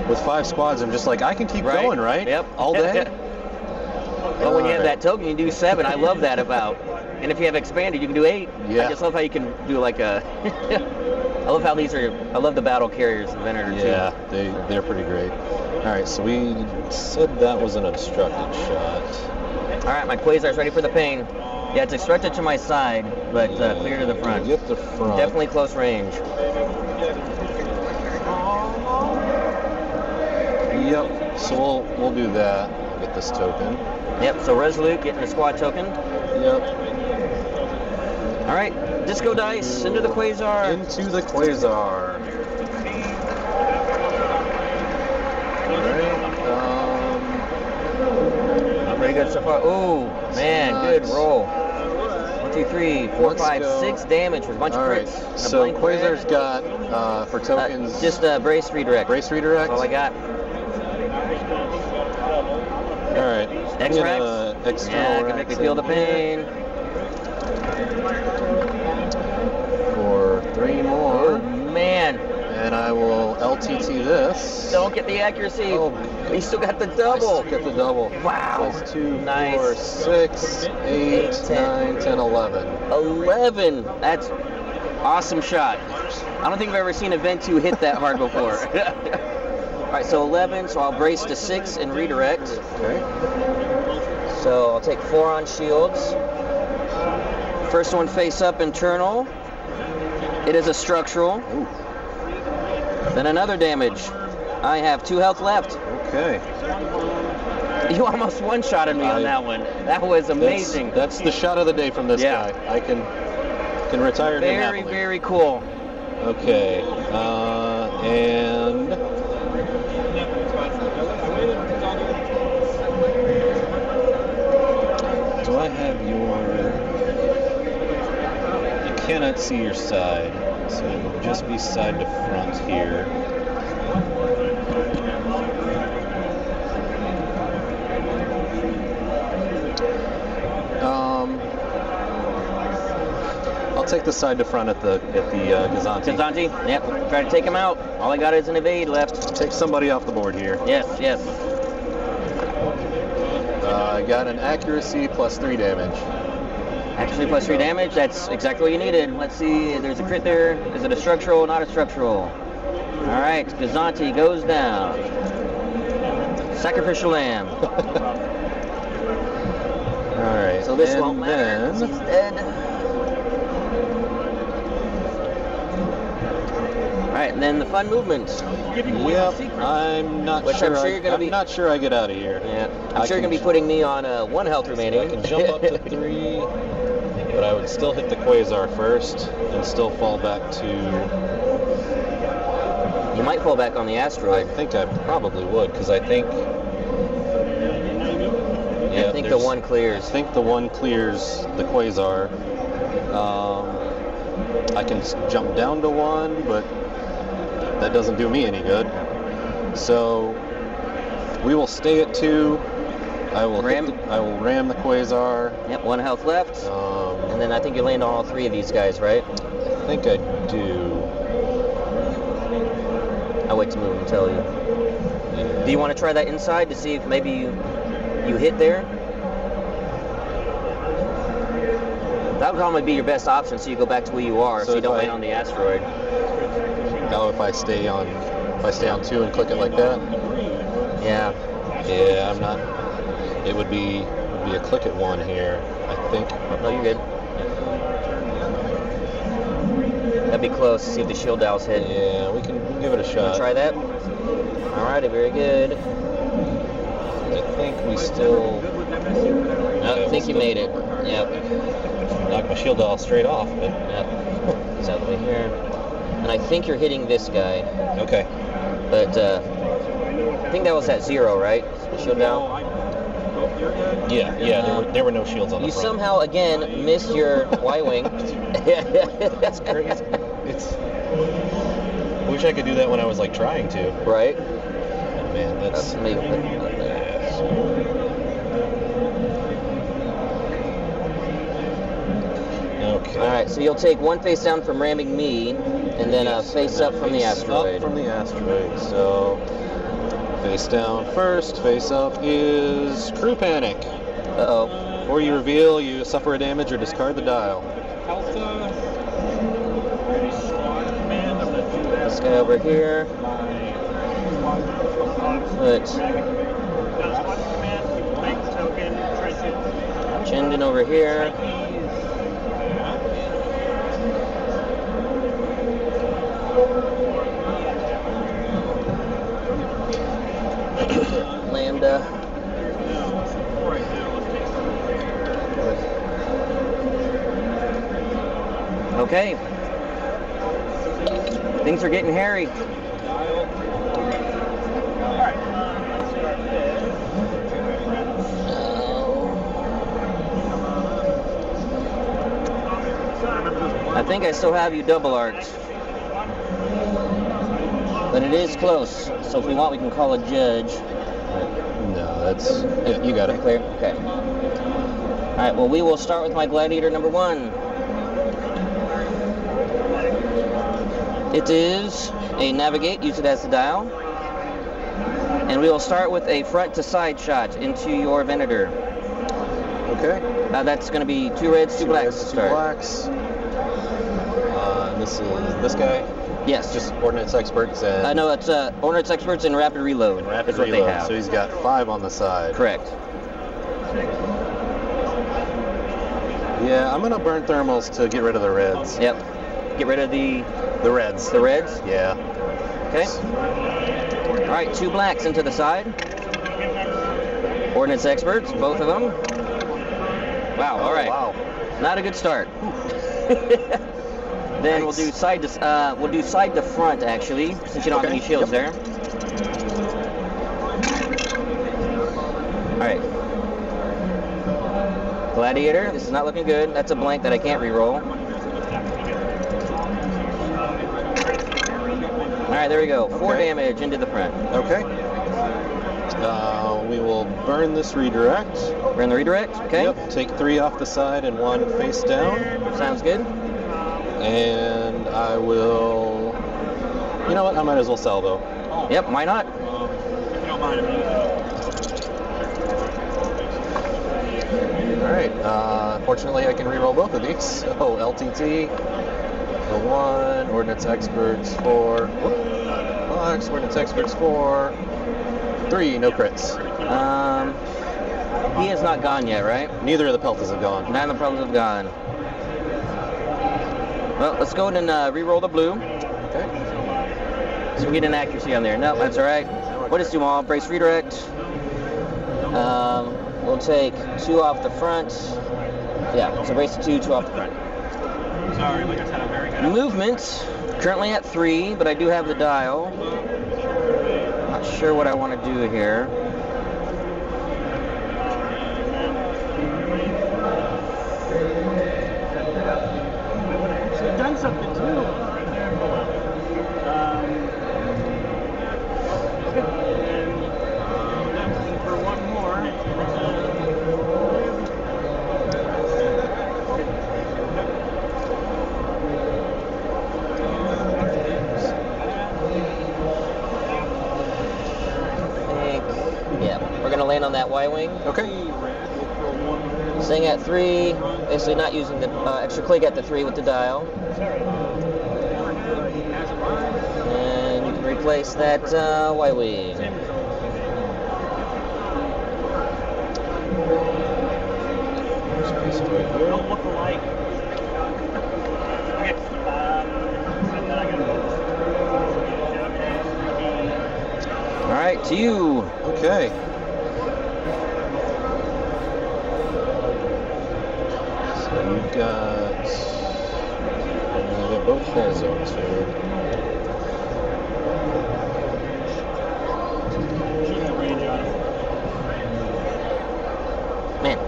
With 5 squads, I'm just like, I can keep going, right? Yep. All day? Well, when you have that token, you do 7. I love that about. And if you have expanded, you can do 8. Yeah. I just love how you can do like a... I love how these are... I love the battle carriers in Venator too. Yeah, they're pretty great. All right, so we said that was an obstructed shot. All right, my Quasar's ready for the pain. Yeah, it's obstructed to my side, but clear to the front. Get the front. Definitely close range. Yep, so we'll do that. Get this token. Yep, so Resolute getting a squad token. Yep. All right, disco dice into the Quasar. Into the Quasar. Not very good so far. Oh, man, good roll. 1, 2, 3, 4, 5, 6 damage with a bunch of crits. Right. So Quasar's got, for tokens... just brace redirect. Brace redirect? That's all I got. Alright. X-Rex? External can make me feel the pain. For 3 more. Oh, man. And I will LTT this. Don't get the accuracy. Oh, you still got the double. I still get the double. Wow. That's 2, Nice. 4, 6, 8, 9, 10, 11. 11. That's awesome shot. I don't think I've ever seen a Vent 2 hit that hard before. All right, so 11. So I'll brace to 6 and redirect. Okay. So I'll take 4 on shields. First one face up internal. It is a structural. Ooh. Then another damage. I have 2 health left. Okay. You almost one-shotted me on that one. That was amazing. That's the shot of the day from this guy. I can retire him happily. Very, very cool. Okay. And do I have your cannot see your side, so it will just be side to front here. I'll take the side to front at the Gazanti. Gazanti? Yep. Try to take him out. All I got is an evade left. Take somebody off the board here. Yes, yes. I got an accuracy plus 3 damage. Actually, plus 3 damage. That's exactly what you needed. Let's see. There's a crit there. Is it a structural? Not a structural. All right. Gazanti goes down. Sacrificial lamb. All right. So this and won't matter. then He's dead. All right, and then the fun movement. Yep. I'm not Which sure. I'm sure you're gonna be. I'm not sure I get out of here. Yeah. I'm sure you're gonna be putting me on 1 health remaining. I can jump up to 3, but I would still hit the Quasar first and still fall back to. You might fall back on the I asteroid. think I probably would, because I think. Yeah, I think the one I clears. think the one clears the Quasar. I can jump down to 1, but that doesn't do me any good. So we will stay at 2. I will Ram. I will ram the Quasar. Yep, 1 health left. And then I think you land on all 3 of these guys, right? I think I do. I'll wait to move and tell you. Do you want to try that inside to see if maybe you hit there? That would probably be your best option, so you go back to where you are, so you don't land on the asteroid. Now if I stay on 2 and click it like that. Yeah. Yeah, I'm not. It would be a click at 1 here, I think. No, you're good. That'd be close. See if the shield dials hit. Yeah, we can give it a shot. Try that. Alrighty, very good. I think we still. I think you made it. Yep. Knock my shield dial straight off, but. Yep. He's out of the way here. And I think you're hitting this guy. Okay. But I think that was at 0, right? The shield dial. Yeah. There were no shields on the You front. somehow again missed your Y-wing. That's crazy. It's. I wish I could do that when I was like trying to. Right? Man, that's. Maybe. Okay. All right, so you'll take 1 face down from ramming me, and then face up from the asteroid. Up from the asteroid. So face down first. Face up is crew panic. Uh-oh. Before you reveal, you suffer a damage or discard the dial. This guy over here. Put Chinden over here. Lambda. Okay. Things are getting hairy. I think I still have you double arced. But it is close. So if we want, we can call a judge. No, that's. Yeah, you got it. Clear? Okay. Alright, well, we will start with my gladiator number 1. It is a navigate, use it as the dial. And we will start with a front to side shot into your Venator. Okay. That's going to be 2 reds, 2 blacks to Two start. blacks. This is this guy. Yes. Just ordnance experts and. No, it's Ordnance Experts and Rapid Reload. Rapid is what reload. they have. So he's got 5 on the side. Correct. Yeah, I'm gonna burn thermals to get rid of the reds. Yep. Get rid of the reds. The reds? Yeah. Okay. All right, 2 blacks into the side. Ordnance Experts, both of them. Wow. All right. Wow. Not a good start. Then we'll do side to front actually, since you don't have any shields there. All right. Gladiator, this is not looking good. That's a blank that I can't re-roll. right, there we go. 4 Okay. damage into the front. Okay. We will burn this redirect. Burn the redirect. Okay. Yep. Take 3 off the side and 1 face down. Sounds good. And I will. You know what? I might as well salvo. Yep. Why not? If you don't mind, I'm using it. All right. Fortunately, I can reroll both of these. So LTT for 1, Ordnance Experts for 6, Ordnance Experts for 3. No crits. He has not gone yet, right? Neither of the peltas have gone. None of the problems have gone. Well, let's go ahead and re-roll the blue. Okay. So we get an accuracy on there. No, that's all right. What is 2 all? Brace redirect. We'll take 2 off the front. Yeah, so brace 2 off the front. Sorry, like I said, I'm very good. Movement, currently at 3, but I do have the dial. Not sure what I want to do here. She's done something too. And for 1 more. Yeah, we're gonna land on that Y-wing. Okay. Staying at 3, basically not using the extra click at the 3 with the dial. And you can replace that Y-wing. Don't look alike. Okay. And then I All right, to you. Okay. So you've got both hull zones here. Man,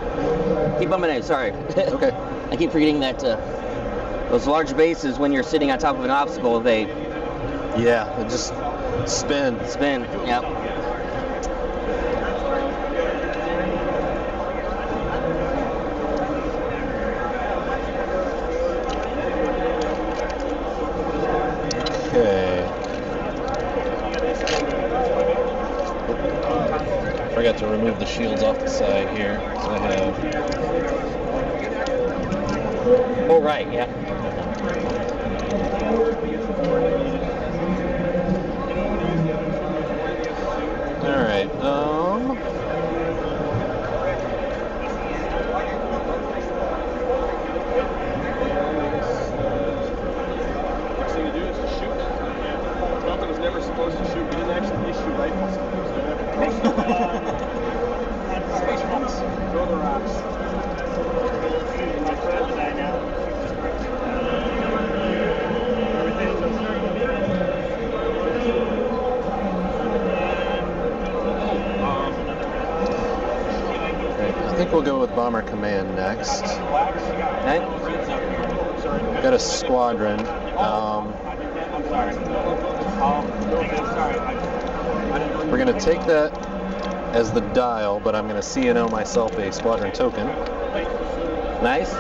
keep bumping it. Sorry. Okay. I keep forgetting that those large bases, when you're sitting on top of an obstacle, they Yeah, it just spin. spin. Yep. Okay. Forgot to remove the shields off the side here. So I have. Oh, right. Yeah. All right. Next thing to do is to shoot. Delta was never supposed to shoot. We didn't actually issue rifles. Space rocks. Throw the rocks. My friend and I now. I think we'll go with Bomber Command next. Okay. Got a squadron. We're going to take that as the dial, but I'm going to CNO myself a squadron token. Nice.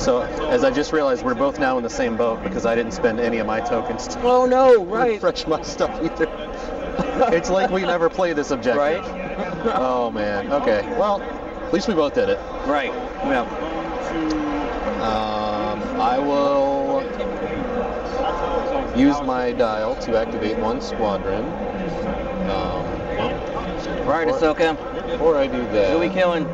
So, as I just realized, we're both now in the same boat because I didn't spend any of my tokens to Oh no! Right. refresh my stuff either. It's like we never play this objective. Right. Oh man. Okay. Well, at least we both did it. Right. Yeah. I will use my dial to activate 1 squadron. Right, Ahsoka. Before I do that, Who are we killing?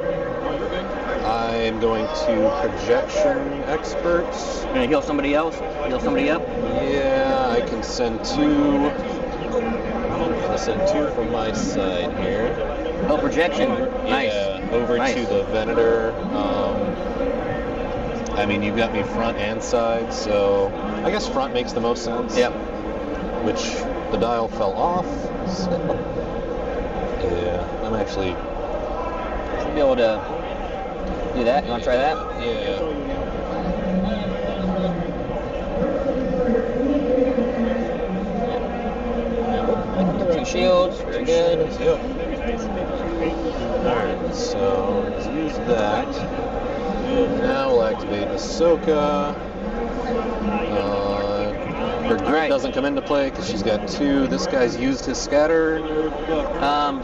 I am going to projection experts. Gonna heal somebody else? Heal somebody up? Yeah, I can send 2. I'm gonna send 2 from my side here. Oh, projection. Nice. Yeah, over Nice. to the Venator. I mean, you've got me front and side, so I guess front makes the most sense. Yep. Which the dial fell off. So, yeah, I'm actually. Should be able to do that. You want to try that? Yeah. Two shields. Very good. Yep. Alright, so let's use that. Now we'll activate Ahsoka. Her grit doesn't come into play because she's got 2. This guy's used his scatter.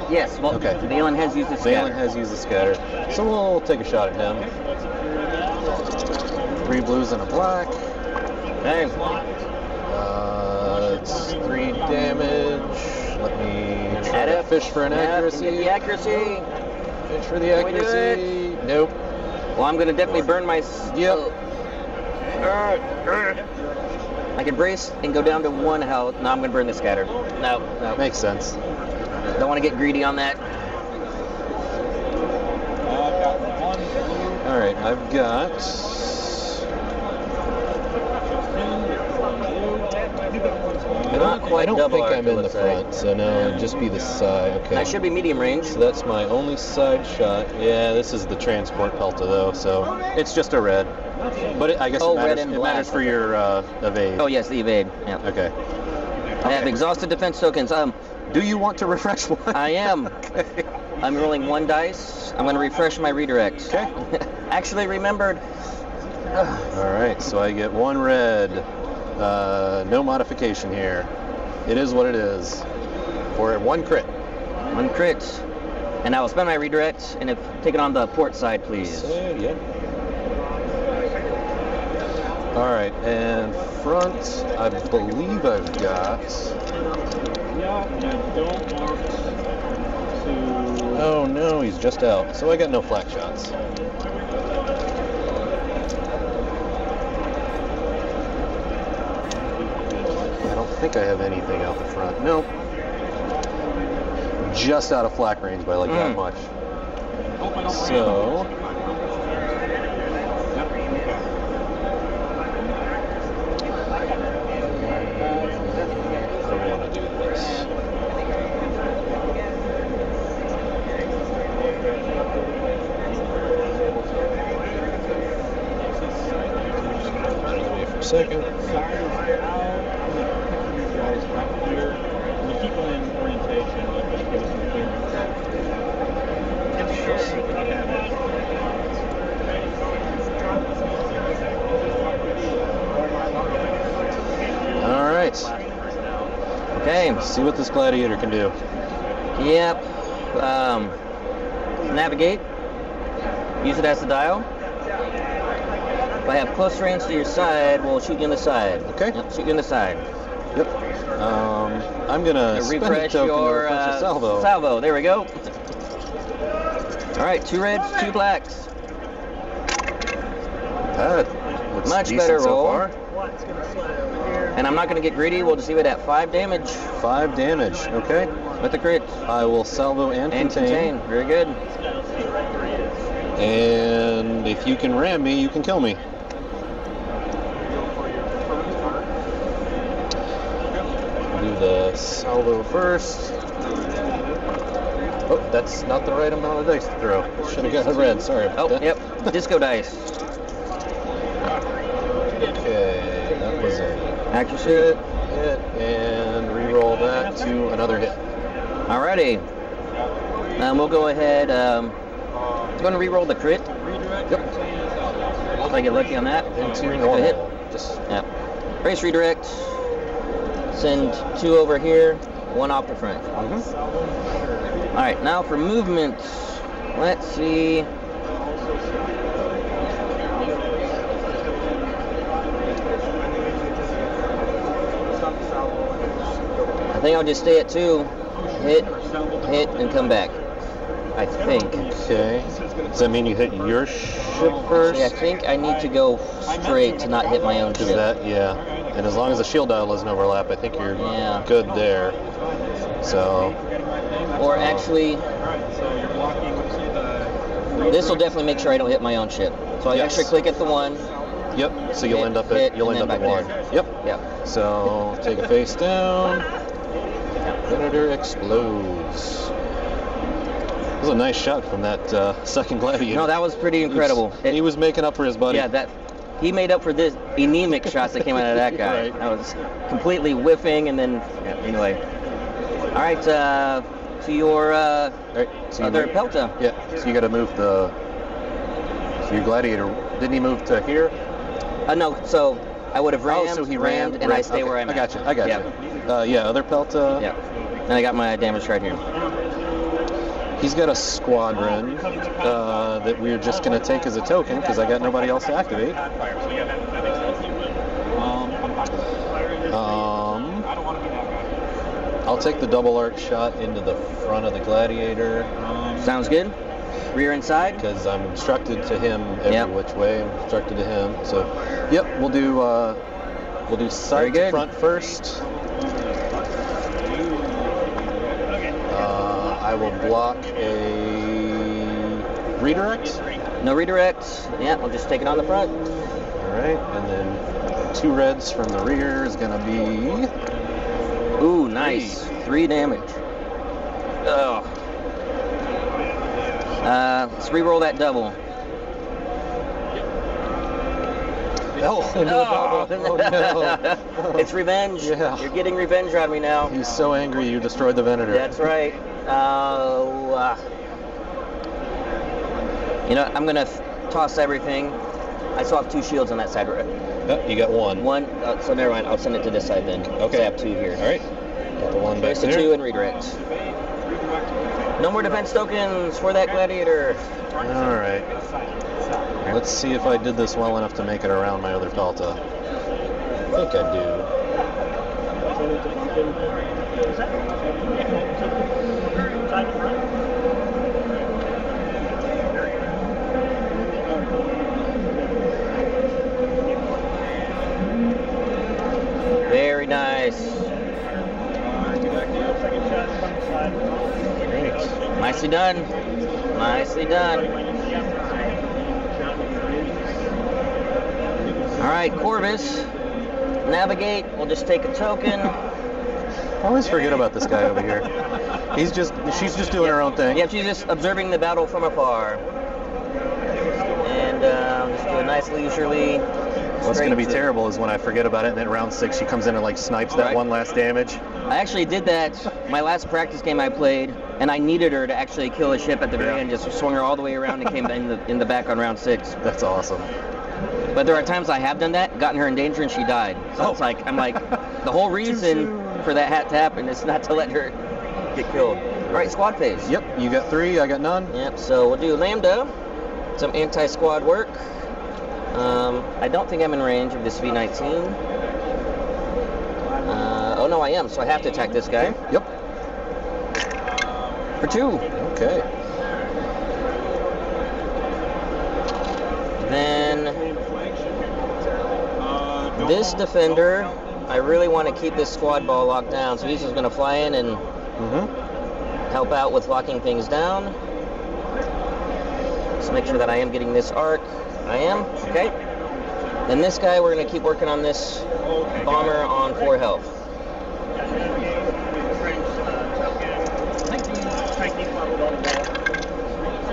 Yes. Well, Okay. Valen has used his Valen scatter. has used the scatter. So we'll take a shot at him. 3 blues and a black. Okay. It's 3 damage. Let me try Add to up. fish for an accuracy. Get the accuracy. Fish for the Can we do accuracy. Nope. Well, I'm going to definitely burn my... Yep. I can brace and go down to 1 health. No, I'm going to burn the scatter. No. Makes sense. Don't want to get greedy on that. Alright, I've got... I don't think I'm in the front, so no, it'd just be the side. Okay. That should be medium range. So that's my only side shot. Yeah, this is the transport pelta though, so it's just a red. But I guess Oh, it red matters, and it matters black. for your evade. Oh, yes, the evade. Yeah. Okay. I have exhausted defense tokens. Do you want to refresh one? I am. Okay. I'm rolling 1 dice. I'm going to refresh my redirect. Okay. Actually remembered. Alright, so I get 1 red. No modification here. It is what it is. For 1 crit. 1 crit. And I will spend my redirect and take it on the port side, please. So, yep. Alright, and front, I believe I've got... Oh no, he's just out. So I got no flak shots. I don't think I have anything out the front. Nope. Just out of flak range by like that much. So... I want to do this. Wait for a second. All right. Okay. See what this gladiator can do. Yep. Navigate. Use it as the dial. If I have close range to your side, we'll shoot you in the side. Okay. Yep, shoot you in the side. Yep. I'm gonna spend a Refresh token to your refresh a salvo. salvo. There we go. All right, 2 reds, 2 blacks. That looks Much decent better so roll. far. And I'm not going to get greedy. We'll just leave it at 5 damage 5 damage. Okay. with the crit. I will salvo and contain. Very good. And if you can ram me, you can kill me. Do the salvo first. Oh, that's not the right amount of dice to throw. Should have got a red. Sorry about that. Yep. Disco dice. Okay, that was a Accuracy. hit, and re-roll that to another hit. Alrighty. We'll go ahead. Going to re-roll the crit. Yep. If I get lucky on that. Into Hit. normal. Just Yep. Race redirect. Send 2 over here, 1 off the front. All right, now for movement. Let's see. I think I'll just stay at 2. Hit, and come back. I think. okay. Does that mean you hit your ship first? Actually, I think I need to go straight to not hit my own Is ship. that, yeah. And as long as the shield dial doesn't overlap, I think you're Yeah. good there. So, Or actually, this will definitely make sure I don't hit my own ship. So I Yes. actually click at the 1. yep. So you'll Hit, end up hit, at and then back 1. there. Yep. Yep. So take a face down. Predator explodes. was a nice shot from that second gladiator. No, that was pretty incredible. He was making up for his buddy. Yeah, he made up for this anemic shots that came out of that guy. Right. That was completely whiffing, and then anyway. All right, to your Right, so other pelta. Yeah, so you got to move the. So your gladiator, didn't he move to here? No, so I would have rammed, Oh, so he rammed, and I right, stay okay, where I'm I at. got you. Yeah, other pelta. Yeah, and I got my damage right here. He's got a squadron that we're just going to take as a token because I got nobody else to activate. I'll take the double arc shot into the front of the gladiator. Sounds good. Rear and side. Because I'm instructed to him every which way. I'm instructed to him. So, yep, we'll do side to front first. I will block a redirect. No redirect. Yeah, we'll just take it on the front. All right, and then 2 reds from the rear is gonna be. Ooh, nice. 3 damage. Oh. Let's re-roll that double. Oh, into the bubble. Oh, no. It's revenge. Yeah. You're getting revenge on me now. He's so angry you destroyed the Venator. That's right. You know, I'm gonna toss everything. I still have 2 shields on that side, right? Oh, you got 1. One. So never mind. I'll send it to this side then. Okay. I have 2 here. All right. Got the 1 back There's the there. 2 and redirect. No more defense tokens for that gladiator. All right. Let's see if I did this well enough to make it around my other pelta. I think I do. Very nice. Great. Nicely done. Nicely done. All right, Corvus. Navigate. We'll just take a token. I always forget about this guy over here. She's just doing her own thing. Yep, she's just observing the battle from afar. And just do a nice leisurely. What's going to be terrible is when I forget about it, and then round 6 she comes in and like snipes that one last damage. I actually did that my last practice game I played, and I needed her to actually kill a ship at the very end. Just swung her all the way around and came in the back on round 6. That's awesome. But there are times I have done that, gotten her in danger, and she died. So it's like I'm like, the whole reason for that hat to happen is not to let her get killed. All right, squad phase. Yep, you got 3, I got none. Yep. So we'll do Lambda, some anti-squad work. I don't think I'm in range of this V19. Oh no, I am. So I have to attack this guy. Yep. For 2. Okay. Then this defender, I really want to keep this squad ball locked down. So he's just going to fly in and help out with locking things down. Just make sure that I am getting this arc. I am. Okay. Then this guy, we're going to keep working on this bomber on 4 health.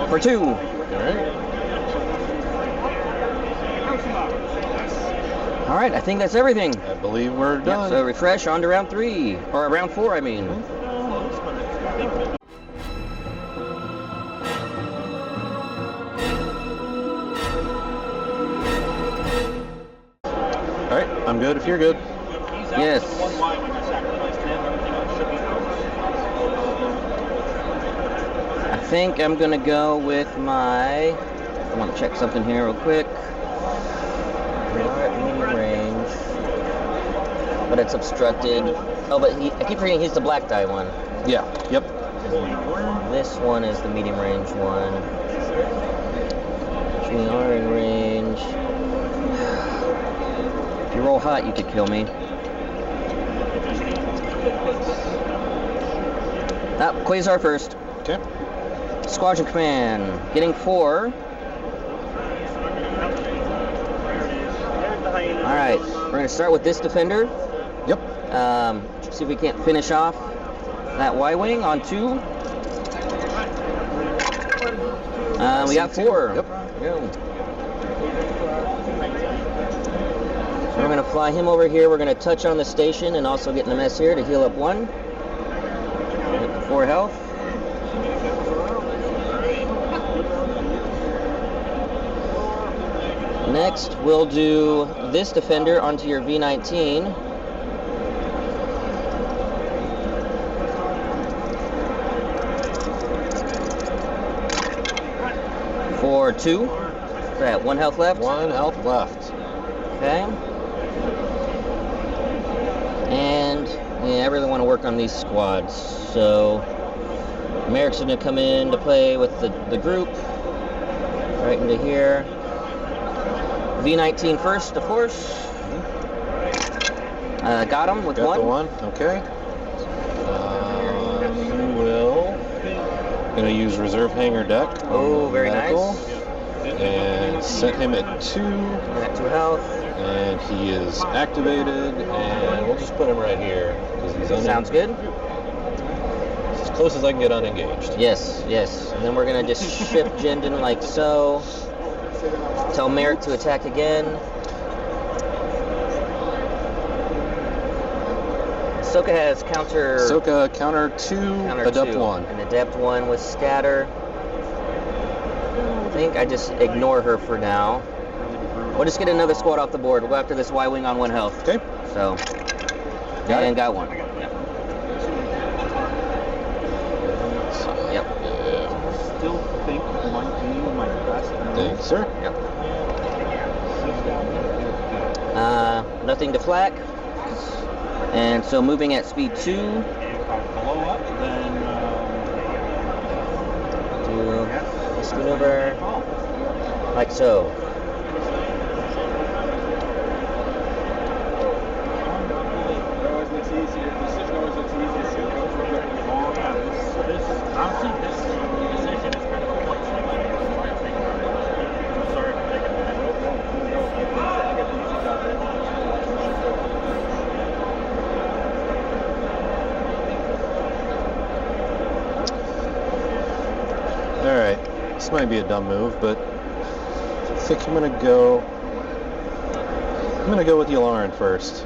For 2. All right. All right, I think that's everything. I believe we're done. So refresh on to round 3, or round 4, I mean. All right, I'm good if you're good. Yes. I think I'm gonna go with my. I want to check something here real quick. We are at medium range, but it's obstructed. Oh, but I keep forgetting he's the black die one. Yeah. Yep. This one is the medium range one. We are in range. If you roll hot, you could kill me. Quasar first. Okay. Squadron command, getting 4. All right, we're gonna start with this defender. Yep. See if we can't finish off that Y-wing on 2. We got 4. Yep. Yeah. So we're going to fly him over here. We're going to touch on the station and also get in the mess here to heal up 1. 4 health. Next, we'll do this defender onto your V19. For 2. What's that? 1 health left? 1 health left. Okay. And yeah, I really want to work on these squads. So Merrick's going to come in to play with the group. Right into here. V19 first, of course. Got him with Got 1. the 1, okay. He will. Gonna use reserve hangar deck. Oh, very medical, nice. And set him at 2. At 2 health. And he is activated, and we'll just put him right here because he's Sounds good. as close as I can get unengaged. Yes, yes. And then we're going to just shift Jindin like so. Tell Merrick to attack again. Ahsoka has counter... Ahsoka counter 2, adept 1. An adept 1 with scatter. I think I just ignore her for now. We'll just get another squad off the board. We'll go after this Y-Wing on 1 health. Okay. So, got 1. Yep. Yeah. Still think might be my best. Thanks, sir. Yep. Nothing to flak. And so moving at speed 2. If I blow up, then Do this maneuver like so. it always looks easier. Decision always looks easier. So go for a bit long. Yeah, this honestly, this decision is kind of a point swing. I'm sorry for taking that. No. I get the easy job there. Alright. This might be a dumb move, but I think I'm gonna go with Yularen first.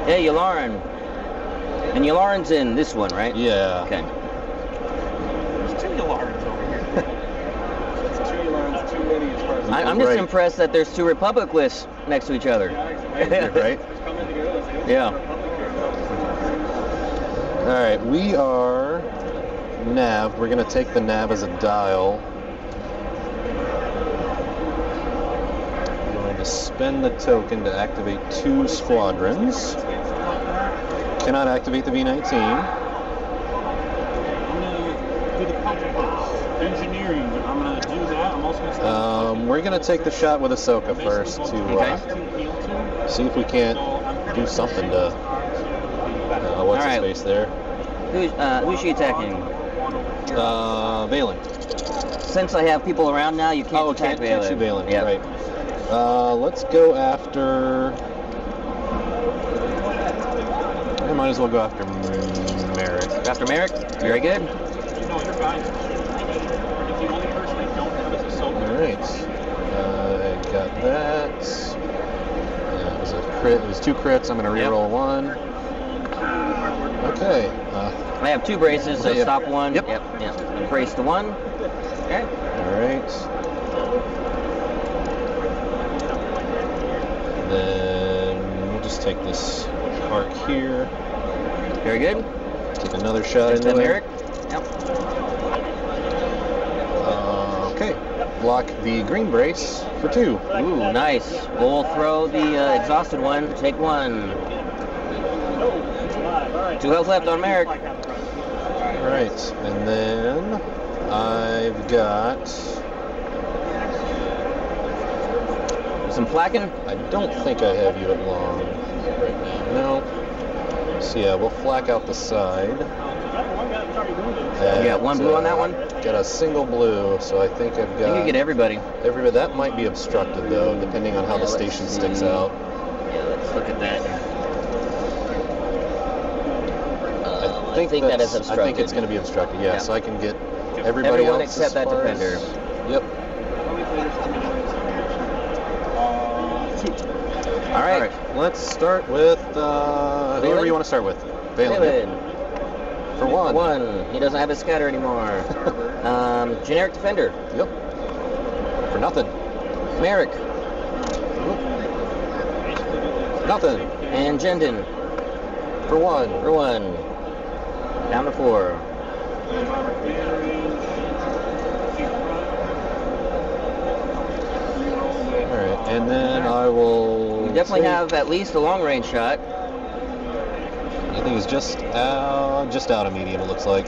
Hey, Yularen. And Yularen's in this one, right? Yeah. Okay. There's 2 Yularens over here. It's 2 Yularens, too many as far as I'm just Right. impressed that there's 2 Republic lists next to each other. Right? coming together. Let's go. Yeah. Alright, we are nav. We're gonna take the nav as a dial. I'm going to spend the token to activate 2 squadrons. Cannot activate the V19. I'm gonna do the Contemplations. Engineering. I'm gonna do that. I'm also gonna We're gonna take the shot with Ahsoka first to see if we can't do something to what's his Alright. face there. Who's she attacking? Valen. Since I have people around now, you can't attack can't shoot Valen. Yep. Right. Let's go after. I might as well go after Merrick. After Merrick? Very good. No, you're fine. The only person I don't have is Ahsoka. Alright. I got that. Yeah, it was a crit. It was 2 crits. I'm going to reroll 1. Okay. I have 2 braces, so Yep. stop 1. Yep. And brace the 1. Okay. Alright. Then we'll just take this arc here. Very good. Take another shot There's into the it. Merrick. Yep. Okay. Block the green brace for 2. Ooh, nice. We'll throw the exhausted one. Take 1. 2 health left on Merrick. Alright, and then I've got. Some flacking. I don't think I have you at long right now. No. So yeah, we'll flak out the side. You got 1 blue on that one? Got a single blue, so I think I've got. You can get everybody. That might be obstructed though, depending on how the station sticks out. Yeah, let's look at that. I think that is I think obstructed. it's going to be obstructed. Yeah, Yeah. so I can get everybody Everyone else except as that far defender. As, All right. Let's start with whoever you want to start with. Valen. For one. One. He doesn't have his scatter anymore. Generic defender. Yep. For nothing. Merrick. Nothing. And Jendon. For one. For one. Down to 4. Alright, and then I will... You definitely have at least a long-range shot. I think he's just out of medium, it looks like.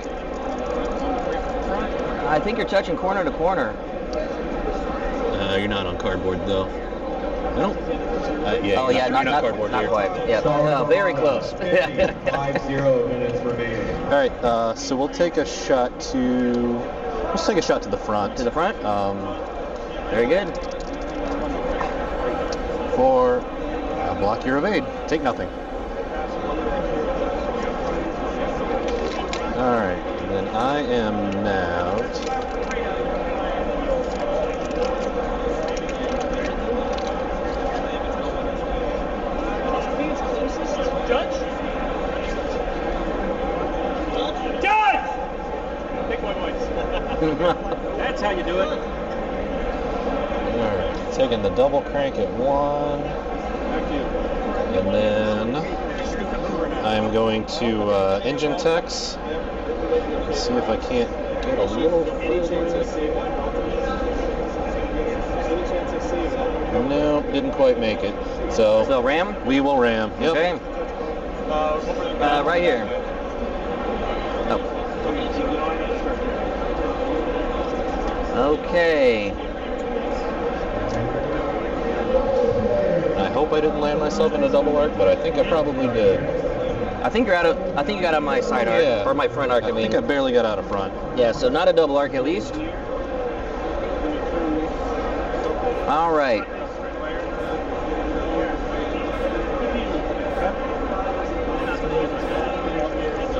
I think you're touching corner to corner. You're not on cardboard, though. I don't... yeah, Oh, yeah, not cardboard not here. quite. Yeah, no, very close. 5-0 minutes remaining. Alright, so we'll take a shot to... Let's take a shot to the front. To the front? Very good. For block your evade. Take nothing. Alright, then I am now... Judge? Pick one once. That's how you do it. Alright, taking the double crank at 1. And then I'm going to engine techs. Let's see if I can't get a little further. No, didn't quite make it. So ram? we will ram. Yep. Okay. Right here. Oh. Okay. I hope I didn't land myself in a double arc, but I think I probably did. I think you got out of my side arc, Yeah. or my front arc. I think I barely got out of front. Yeah, so not a double arc at least. All right.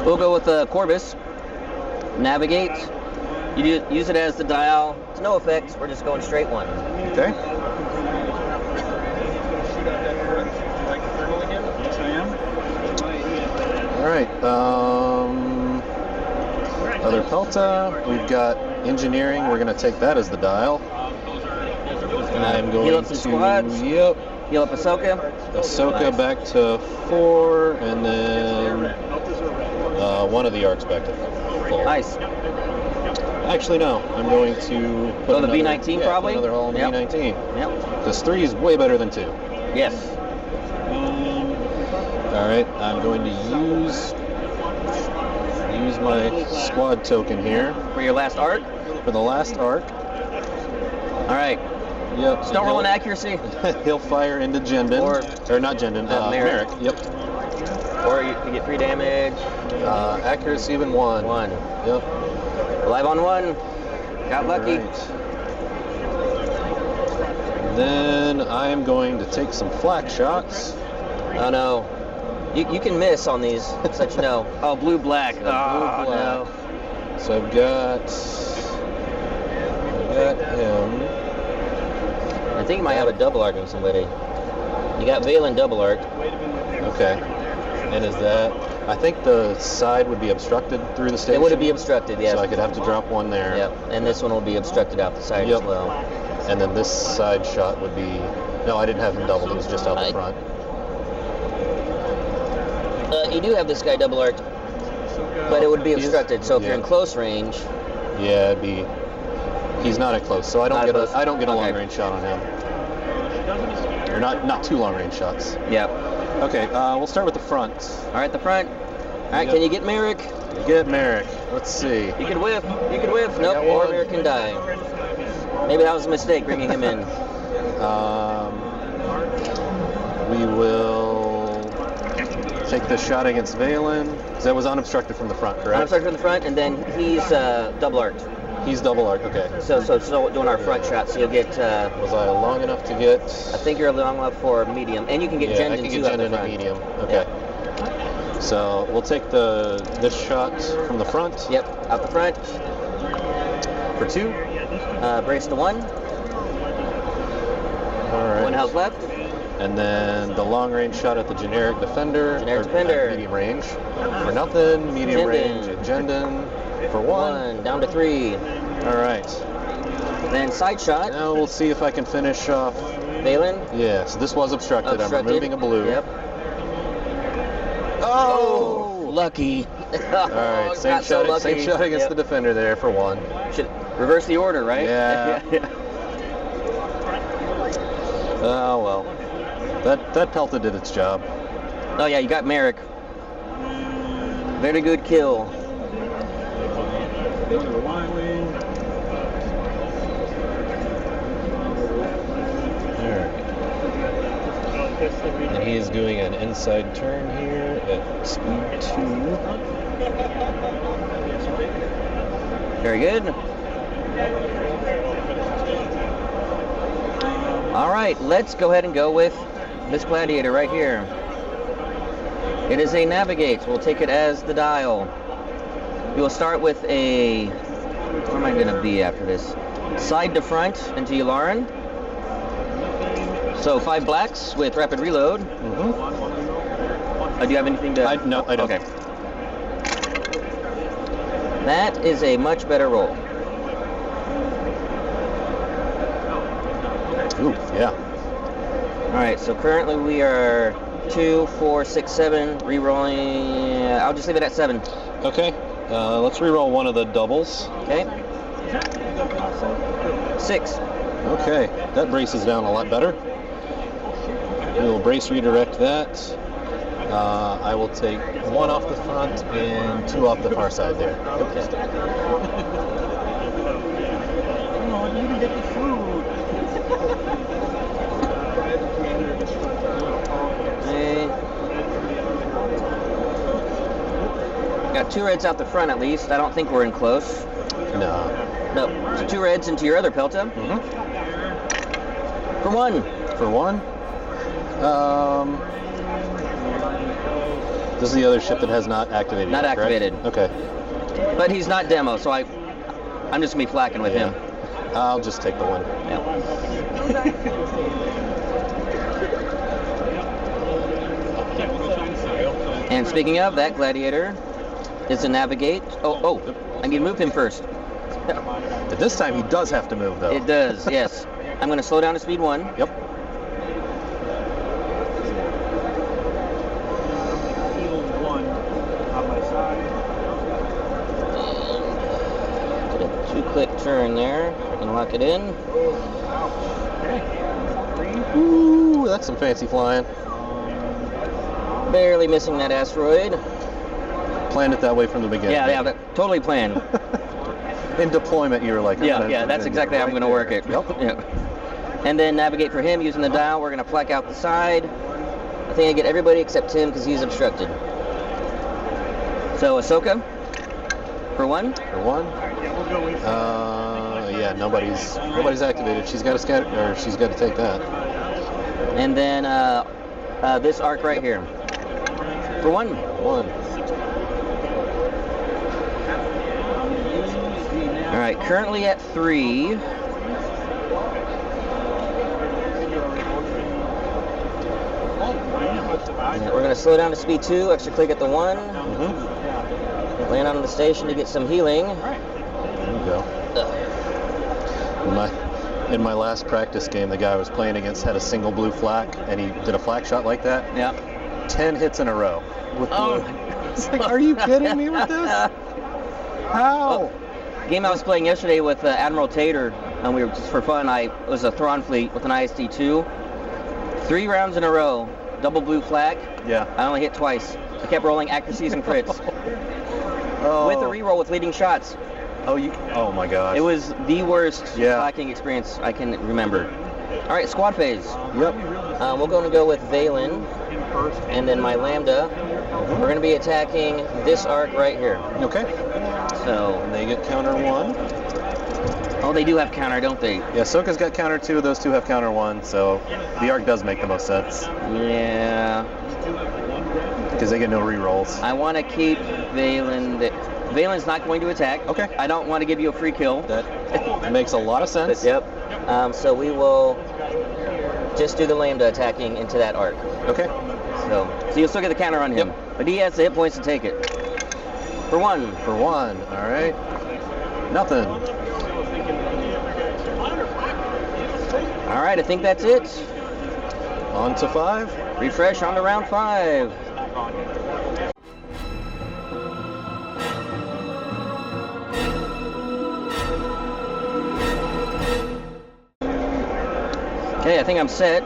We'll go with Corvus. Navigate. You use it as the dial. It's no effects. We're just going straight 1. Okay. All right. Other Pelta. We've got engineering. We're going to take that as the dial. And I'm going Heal up some squads. Yep. Heal up Ahsoka. Ahsoka Nice. back to 4, and then one of the arcs back to full. Nice. Actually, no. I'm going to put the another, B-19 yeah, probably? put another hull in the Yep. B-19. Yep. Because 3 is way better than 2. Yes. All right. I'm going to use my squad token here For your last arc. for the last arc. All right. Yep. Just don't roll an accuracy. He'll fire into Jendon. Or not Jendon. Merrick. Yep. Or you get 3 damage. Accuracy even 1. 1. Yep. Live on 1. Got lucky. Right. Then I am going to take some flak shots. Oh no. You can miss on these, so that you know. Oh, blue-black. Oh, no. So I've got him. I think you might have a double arc on somebody. You got Valen double arc. Okay. And is that... I think the side would be obstructed through the station. It would be obstructed, yes. So I could have to drop one there. Yep. And this one will be obstructed out the side Yep. as well. And then this side shot would be... No, I didn't have him doubled. It was just out the front. You do have this guy double arced, but it would be obstructed. So if you're in close range... Yeah, it'd be... He's not at close, so I don't get a long range shot on him. Or not 2 long range shots. Yep. Okay, we'll start with the front. All right, the front. All right, can you get Merrick? Get Merrick. Let's see. You could whiff. You could whiff. Nope, or Merrick can die. Maybe that was a mistake bringing him in. We will take the shot against Valen. That was unobstructed from the front, correct? Unobstructed from the front, and then he's double arced. He's double arc, okay. So doing our front shot, so you'll get... was I long enough to get... I think you're long enough for medium, and you can get Yeah, I Jendon can too get out the Jendon at front. medium. Okay. Yeah. So we'll take this shot from the front. Yep, out the front. For 2. Brace to 1. Alright. 1 health left. And then the long range shot at the generic defender. Generic or defender. at medium range. For nothing. Medium Jendon. range at Jendon. For 1. 1, down to 3. Alright. Then side shot. Now we'll see if I can finish off. Valen. Yes, this was obstructed. I'm removing a blue. Yep. Oh! Lucky. Alright, same Got so shot, lucky. same shot against Yep. the defender there for 1. Should reverse the order, right? Yeah. Oh well. That pelted did its job. Oh yeah, you got Merrick. Very good kill. And he is doing an inside turn here at speed 2. Very good. All right, let's go ahead and go with this gladiator right here. It is a navigate. We'll take it as the dial. We will start with a, where am I going to be after this? Side to front into Yularen. So 5 blacks with rapid reload. Do you have anything to? No, I don't. Okay. That is a much better roll. Ooh, yeah. All right, so currently we are 2, 4, 6, 7, re-rolling. I'll just leave it at 7. Okay, let's re-roll one of the doubles. Okay. 6. Okay, that braces down a lot better. We will brace redirect that. I will take 1 off the front and 2 off the far side there. Okay. Oh, you can get the food. Okay. Got 2 reds out the front at least. I don't think we're in close. No. No. So 2 reds into your other Pelta. For 1. For 1. This is the other ship that has not activated. Not yet, correct? activated. Okay. But he's not demo, so I'm just gonna be flacking with him. I'll just take the 1. Yeah. And speaking of, that gladiator is a navigate. Oh, I need to move him first. But this time he does have to move, though. It does, yes. I'm going to slow down to speed 1. Yep. Did a 2-click turn there and lock it in. Ooh, that's some fancy flying. Barely missing that asteroid. Planned it that way from the beginning. Yeah, that, totally planned. In deployment, you were like, Yeah, that's exactly how I'm going to work it. Yep. Yeah. And then navigate for him using the dial. We're going to flack out the side. I think I get everybody except him because he's obstructed. So Ahsoka for 1. For 1. Yeah, nobody's activated. She's got to scatter, or she's got to take that. And then this arc right here for 1. 1. All right, currently at 3. And we're going to slow down to speed 2, extra click at the 1. Land on the station to get some healing. There you go. In my last practice game, the guy I was playing against had a single blue flak, and he did a flak shot like that. Yeah. 10 hits in a row with blue. It's like, are you kidding me with this? How? Game I was playing yesterday with Admiral Tater, and we were just for fun. It was a Thrawn fleet with an ISD-2. 3 rounds in a row, double blue flag. Yeah. I only hit twice. I kept rolling accuracies and crits. Oh. With a reroll with leading shots. Oh my gosh. It was the worst Yeah. flacking experience I can remember. All right, squad phase. Yep. We're going to go with Valen, and then my Lambda. We're going to be attacking this arc right here. Okay. So, And they get counter 1. oh, they do have counter, don't they? Yeah, Ahsoka's got counter 2. Those 2 have counter 1. So the arc does make the most sense Yeah. because they get no rerolls. I want to keep Valen. Valen's not going to attack. Okay. I don't want to give you a free kill. That makes a lot of sense. Yep. So we will just do the Lambda attacking into that arc. Okay. So you'll still get the counter on him, but he has the hit points to take it. For 1. For 1. All right. Nothing. All right, I think that's it. On to 5. Refresh on to round 5. Okay, I think I'm set.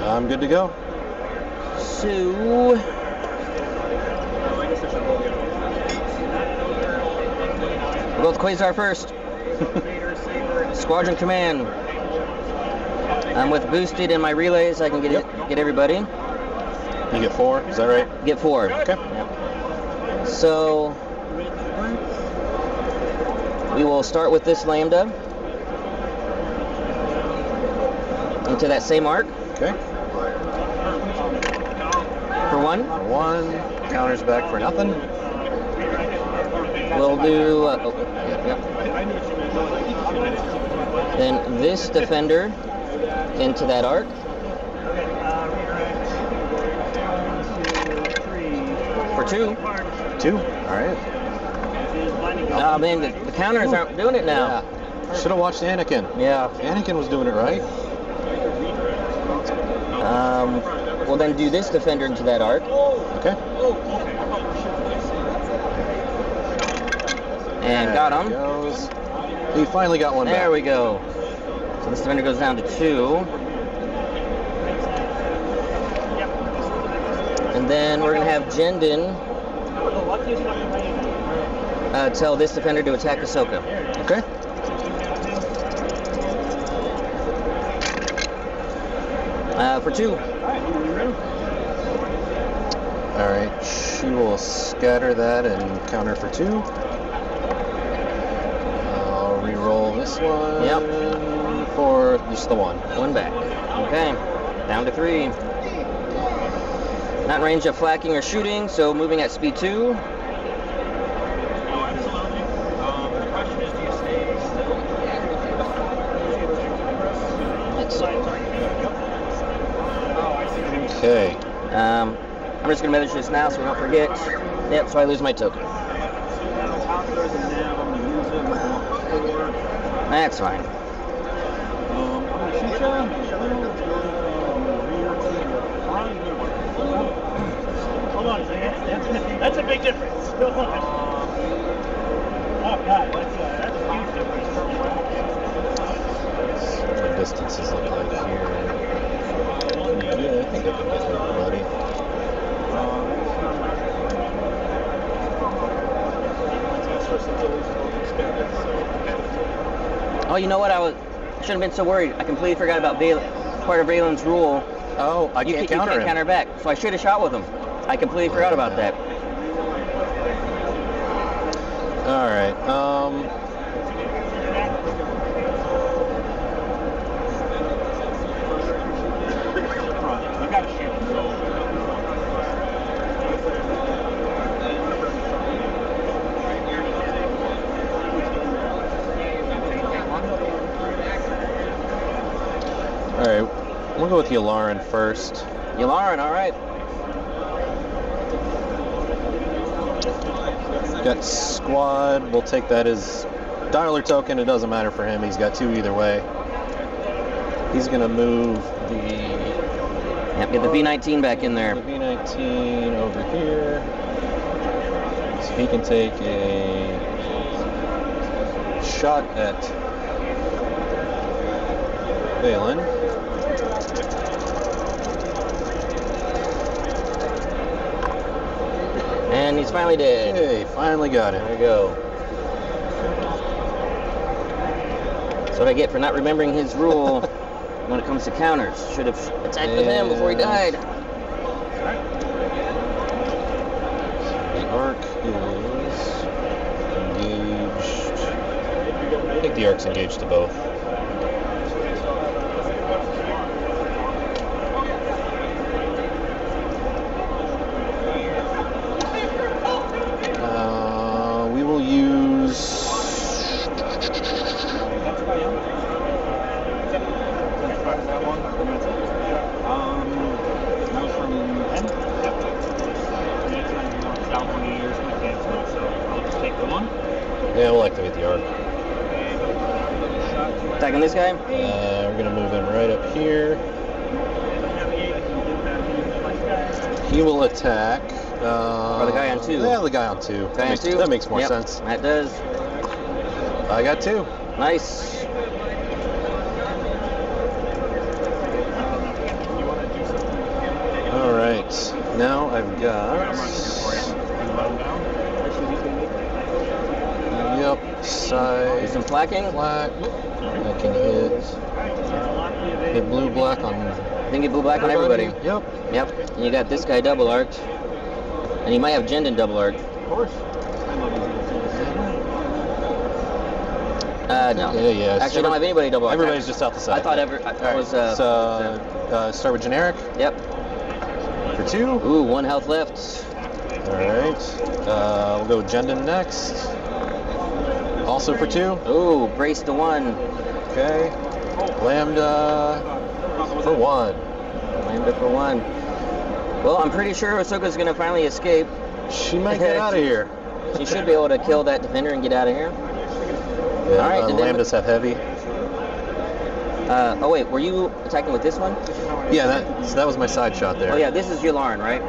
I'm good to go. So we'll go with Quasar first. Squadron Command. I'm with boosted in my relays. I can get get everybody. You get 4. Is that right? Get 4. Okay. Yep. So we will start with this Lambda into that same arc. Okay. For 1. For 1. Counters back for nothing. We'll do. Then this Defender into that arc. For 2. 2. All right. Oh man, the counters aren't doing it now. Yeah. Should have watched Anakin. Yeah. Anakin was doing it right. We'll then do this Defender into that arc. Okay. And got him. Goes. He finally got one back. There we go. So this Defender goes down to 2. And then we're going to have Jendon tell this Defender to attack Ahsoka. Okay. For 2. Alright, she will scatter that and counter for 2. I'll re-roll this one. Yep. For just the 1. 1 back. Okay. Down to 3. Not in range of flacking or shooting, so moving at speed 2. Okay. I'm just going to measure this now so we don't forget. Yep, so I lose my token. That's fine. Hold on a second. That's a big difference. Hold on. Oh, God. That's a huge difference. What the distances look like here. Yeah, I think I can get everybody. Oh, you know what? I shouldn't have been so worried. I completely forgot about part of Valen's rule. Oh, I can't counter him. Counter back. So I should have shot with him. I completely forgot about that. All right. All right, we'll go with Yularen first. Yularen, all right. Got squad. We'll take that as dialer token. It doesn't matter for him. He's got 2 either way. He's gonna move the. Yep, get the V-19 back in there. The V-19 over here, so he can take a shot at Valen. And he's finally dead. Hey, finally got him. There we go. That's what I get for not remembering his rule when it comes to counters. Should have attacked with him before he died. The arc is engaged. I think the arc's engaged to both. We will use. Yeah, we'll activate the arc. Attacking this guy? We're gonna move him right up here. He will attack. Or the guy on 2. Yeah, the guy on 2. Guy on 2? That makes more Yep, sense. That does. I got 2. Nice. All right. Now I've got. Yep. Do Side. some flacking. Black. I can hit blue, black on. I think you blew black on everybody. Yep. Yep. And you got this guy double arced. And you might have Jendon double arced. Of course. No. Yeah. Actually, I don't have anybody double arced. Everybody's just out the side. I thought I was. Start with generic Yep. for 2. Ooh, 1 health left. All right. We'll go with Jendon next. Also for 2. Ooh, brace to 1. Okay. Lambda for 1. Lambda for 1. Well, I'm pretty sure Ahsoka's gonna finally escape. She might get out of here. She should be able to kill that defender and get out of here. Yeah, All right, and then- Lambdas have heavy. Oh wait, were you attacking with this one? Yeah, that was my side shot there. Oh yeah, this is Yularen, right?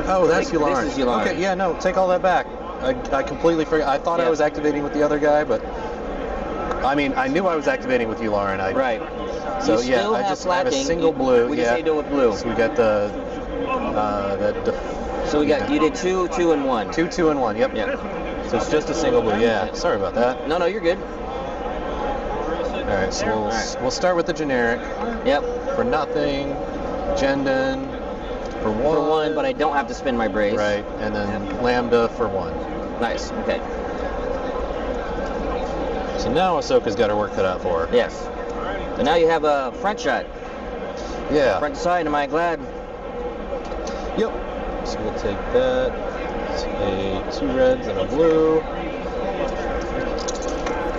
Oh, that's Yularen. This is Yularen. Okay, yeah, no, take all that back. I completely forgot. I thought I Yeah. was activating with the other guy, but I mean, I knew I was activating with Yularen. Right. So You yeah, still I have just have a flacking. single blue. We yeah. just need to do it with blue. So we got the So we got you did 2, 2, and 1. 2, 2, and 1. Yep. Yep. So it's just a single blue. Yeah. Sorry about that. No, you're good. All right. So we'll start with the generic Yep. for nothing. Jendon for 1. For 1, but I don't have to spin my brace. Right, and then Yep. Lambda for 1. Nice. Okay. So now Ahsoka's got her work cut out for her. Yes. So now you have a front shot. Yeah. Front to side. Am I glad? Yep. So we'll take that. It's a 2 reds and a blue.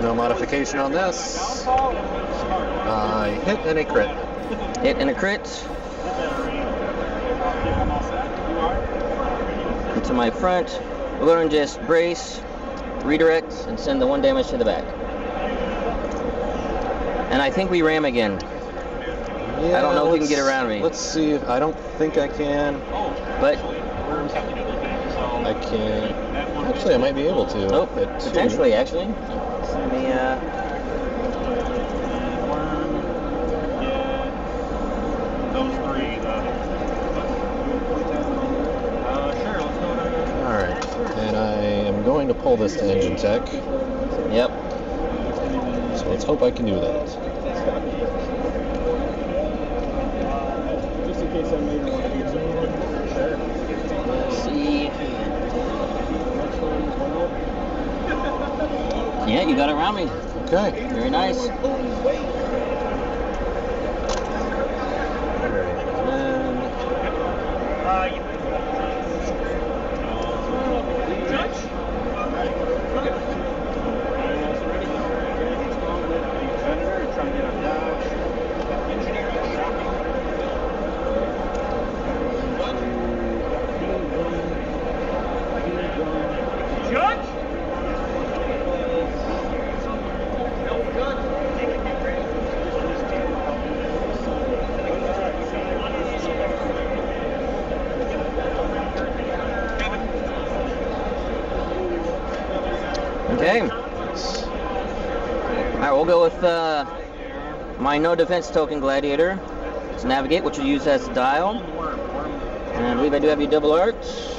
No modification on this. I hit and a crit. Hit and a crit. Into my front. We're going to just brace, redirect, and send the 1 damage to the back. And I think we ram again. Yeah, I don't know if we can get around me. Let's see if I don't think I can. But I can. Actually, I might be able to. oh, at 2. potentially actually. Let me Those 3. Sure, let's go. All right, and I am going to pull this to engine tech. Yep. So let's hope I can do that. Just in case I maybe want to do something. Sure. Let's see. Yeah, you got it around me. Okay. Very nice. All right. And Okay. All right, we'll go with my no defense token gladiator to navigate, which we'll use as a dial. And I believe I do have you double arced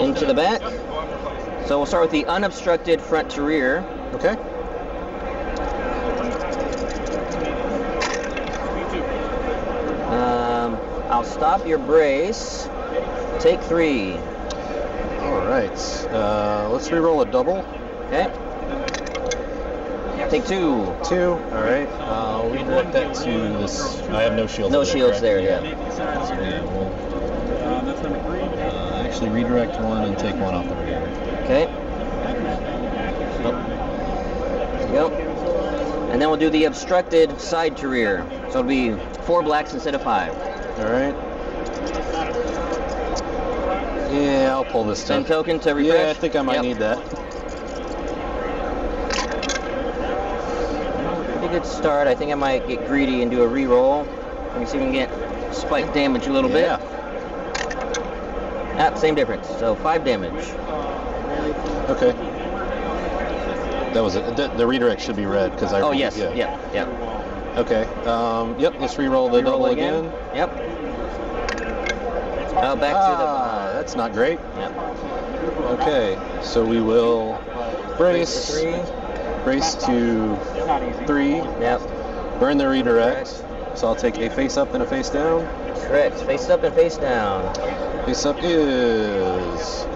into the back. So we'll start with the unobstructed front to rear. okay. I'll stop your brace. Take 3. All right. Let's re-roll a double. Okay. Take 2. 2. All right. I'll redirect that to this. I have no shields. No there, shields correct? there, yeah. So yeah, we'll That's number 3. actually redirect 1 and take 1 off the rear. Okay. There you go. And then we'll do the obstructed side to rear. So it'll be 4 blacks instead of 5. All right. Yeah, I'll pull this Send stuff. token to refresh? Yeah, I think I might need that. Pretty good start. I think I might get greedy and do a re-roll. Let me see if we can get spike damage a little bit. Ah, same difference. So 5 damage. Okay. That was it. The redirect should be red because I. Oh yes. Yeah. Yep. Okay. Yep. Let's re-roll the double again. Yep. Oh, back to the. That's not great. Yep. Okay. So we will brace. 3. Brace to 3. Yep. Burn the redirect. So I'll take a face up and a face down. Correct. Face up and face down. Face up is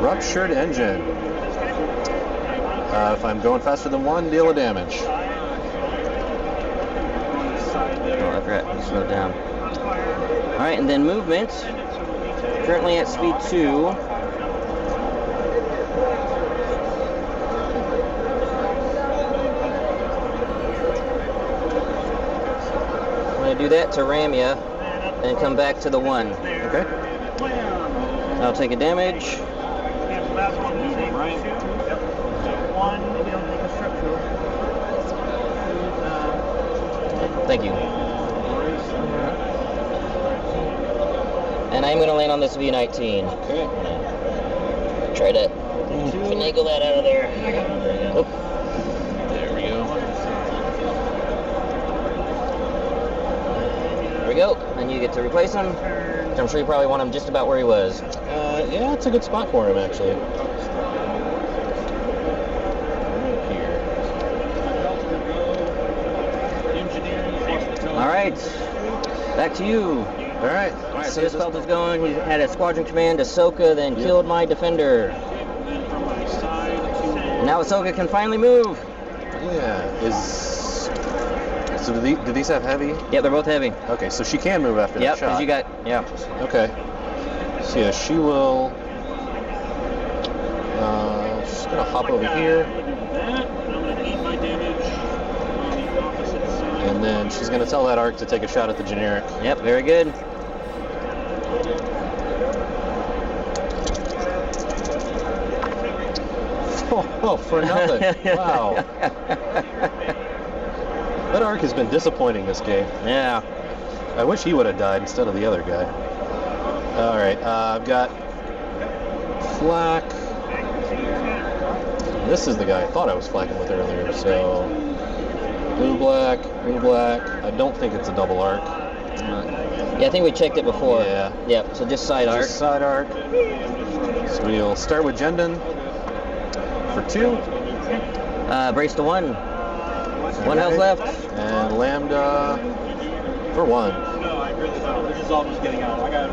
ruptured engine. If I'm going faster than 1, deal a damage. Oh, I forgot to slow it down. All right, and then movement. Currently at speed 2. I'm going to do that to ram you, and come back to the 1. Okay. I'll take a damage. Thank you. And I'm going to land on this V19. Okay. Try to finagle that out of there. Oh. There we go. There we go. And you get to replace him. I'm sure you probably want him just about where he was. Yeah, it's a good spot for him actually. All right. Back to you. All right. So this felt is going. He had a squadron command Ahsoka, then killed my defender. Now Ahsoka can finally move. Yeah. So do these have heavy? Yeah, they're both heavy. Okay, so she can move after Yep, that shot. because you got, yeah. Okay. So yeah, she will. She's gonna hop over here. And then she's gonna tell that arc to take a shot at the generic. Yep, very good. Oh, for nothing. Wow. That arc has been disappointing this game. Yeah. I wish he would have died instead of the other guy. All right, I've got flak. This is the guy I thought I was flacking with earlier. So blue, black, green, black. I don't think it's a double arc. Yeah, I think we checked it before. Yeah. Yep, so just side arc. Just side arc. So we'll start with Jendon for 2. Brace to 1. 1 health left. And Lambda for 1. No, I really don't. This is all just getting out. I got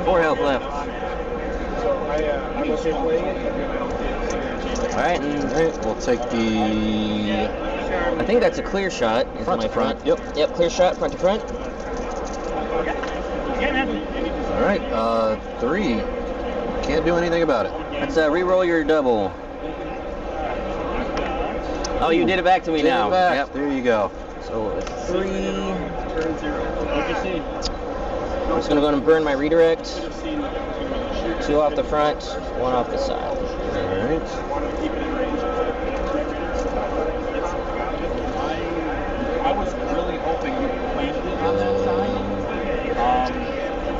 4 health left. Alright, Alright, we'll take the I think that's a clear shot. Is front my to front. Yep. Yep, clear shot, front to front. Alright, 3. Can't do anything about it. Let's re-roll your double. Oh, you did it back to me now. Back. Yep. There you go. So it's 3. Turn 0. What'd you see? I'm just gonna go and burn my redirect. 2 off the front, 1 off the side. Alright. I was really hoping you landed it on that side.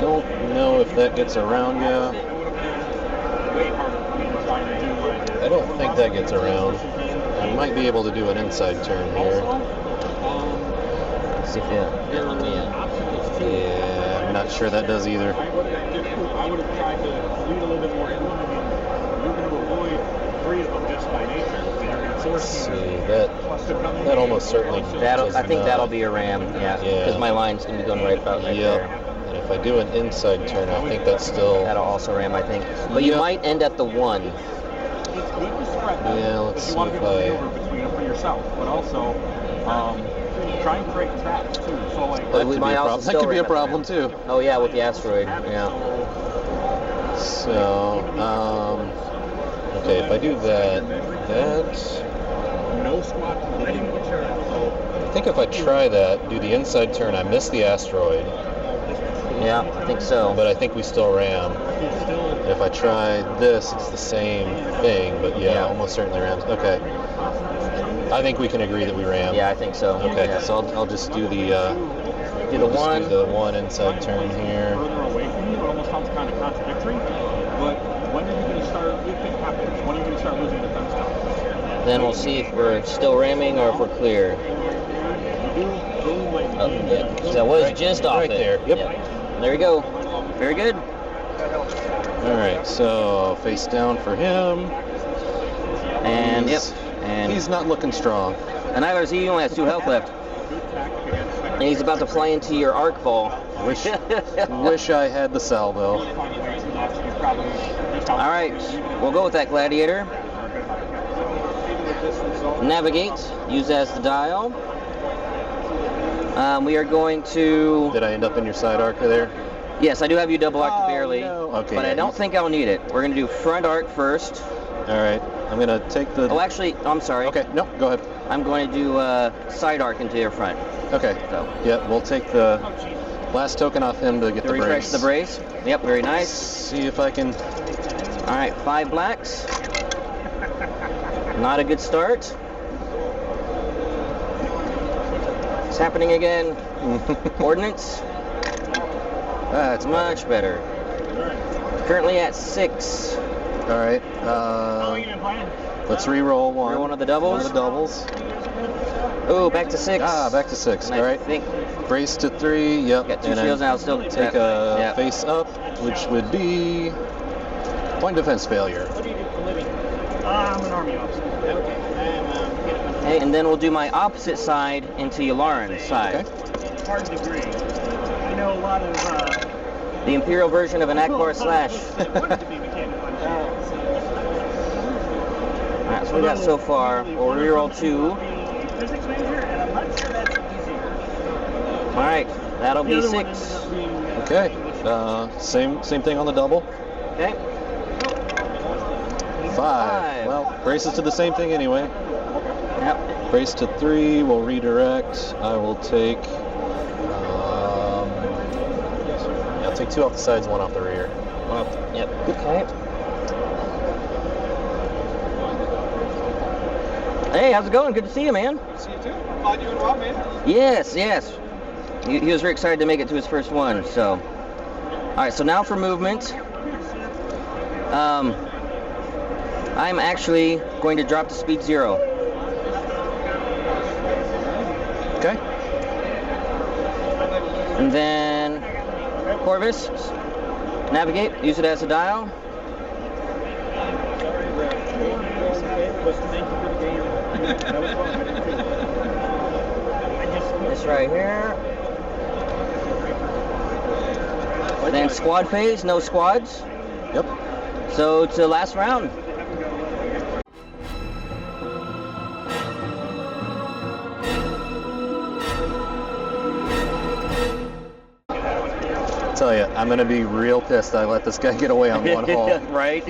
Don't know if that gets around you. It would have been way harder for me to try to do like. I don't think that gets around. I might be able to do an inside turn here. See if you let me in. Yeah, I'm not sure that does either. I would have tried to lead a little bit more into them. I mean, you're going to avoid 3 of them just by nature. Let's see, that almost certainly does I think not. that'll be a ram, yeah. Because my line's gonna be going right about right Yep. there. And if I do an inside turn, I think that's still. That'll also ram, I think. But you Yep. might end at the 1. It's good to spread them. Yeah, let's You want see to if be able to I- maneuver between them for yourself, but also try and create traps too. So like That we could be might a also problem. That still could be a ram at the problem ram. too. Oh yeah, with the asteroid, yeah. So, okay, if I do that, no squat letting the turn. So I think if I try that, do the inside turn, I miss the asteroid, Yeah, I think so. but I think we still ram. still If I try this, it's the same thing, but yeah, almost certainly rams. Okay. I think we can agree that we ram. Yeah, I think so. Okay, Yeah. so I'll just do the Do the one. Do the one inside turn here. Further away from you, it almost sounds kind of contradictory. But when are you going to start? If it happens, when are you going to start losing defense now? Then we'll see if we're still ramming or if we're clear. Oh, yeah. That was just off right it. there. Yep. There we go. Very good. All right, so face down for him. And He's not looking strong. and neither is he. Only has 2 health left. And he's about to fly into your arc ball. Wish I had the salvo. All right, we'll go with that gladiator. Navigate. Use as the dial. We are going to. Did I end up in your side arc there? Yes, I do have you double arc barely, no. Okay, but yeah, I don't think I'll need it. We're going to do front arc first. All right, I'm gonna take the. Oh, actually, I'm sorry. Okay, no, go ahead. I'm going to do side arc into your front. Okay. So. Yeah, we'll take the last token off him to get To the refresh brace. the brace. Yep, very nice. See if I can. All right, 5 blacks. Not a good start. It's happening again. Ordnance. That's Much better. Currently at 6. All right. Let's re-roll one. Roll one of the doubles. One of the doubles. Oh, back to 6. Back to 6. And All I right. think Brace to 3. Yep. got 2 and shields then now. Still take a face up, which would be point defense failure. What do you do for a living? I'm an army officer. Okay. Okay, and then we'll do my opposite side into Yularen's side. Okay. Hard degree. I know a lot of. The Imperial version of an Akbar slash. Wanted to be a mechanic. Alright, so we got so far. We'll reroll 2. Physics major, and I'm not sure that's easier. Alright, that'll The be other one 6. ended up being, Okay. Same thing on the double. Okay. 5. Well, braces to the same thing anyway. Yep. Brace to 3. We'll redirect. I will take. I'll take 2 off the sides, 1 off the rear. Yep. Okay. Hey, how's it going? Good to see you, man. See you too. I'm glad you're doing well, man. Yes, yes. He was very excited to make it to his first one, so. Alright, so now for movement. I'm actually going to drop to speed 0. Okay. And then Corvus, navigate, use it as a dial. This right here. Then squad phase, no squads. Yep. So to the last round. Tell you, I'm gonna be real pissed I let this guy get away on one hole. Right?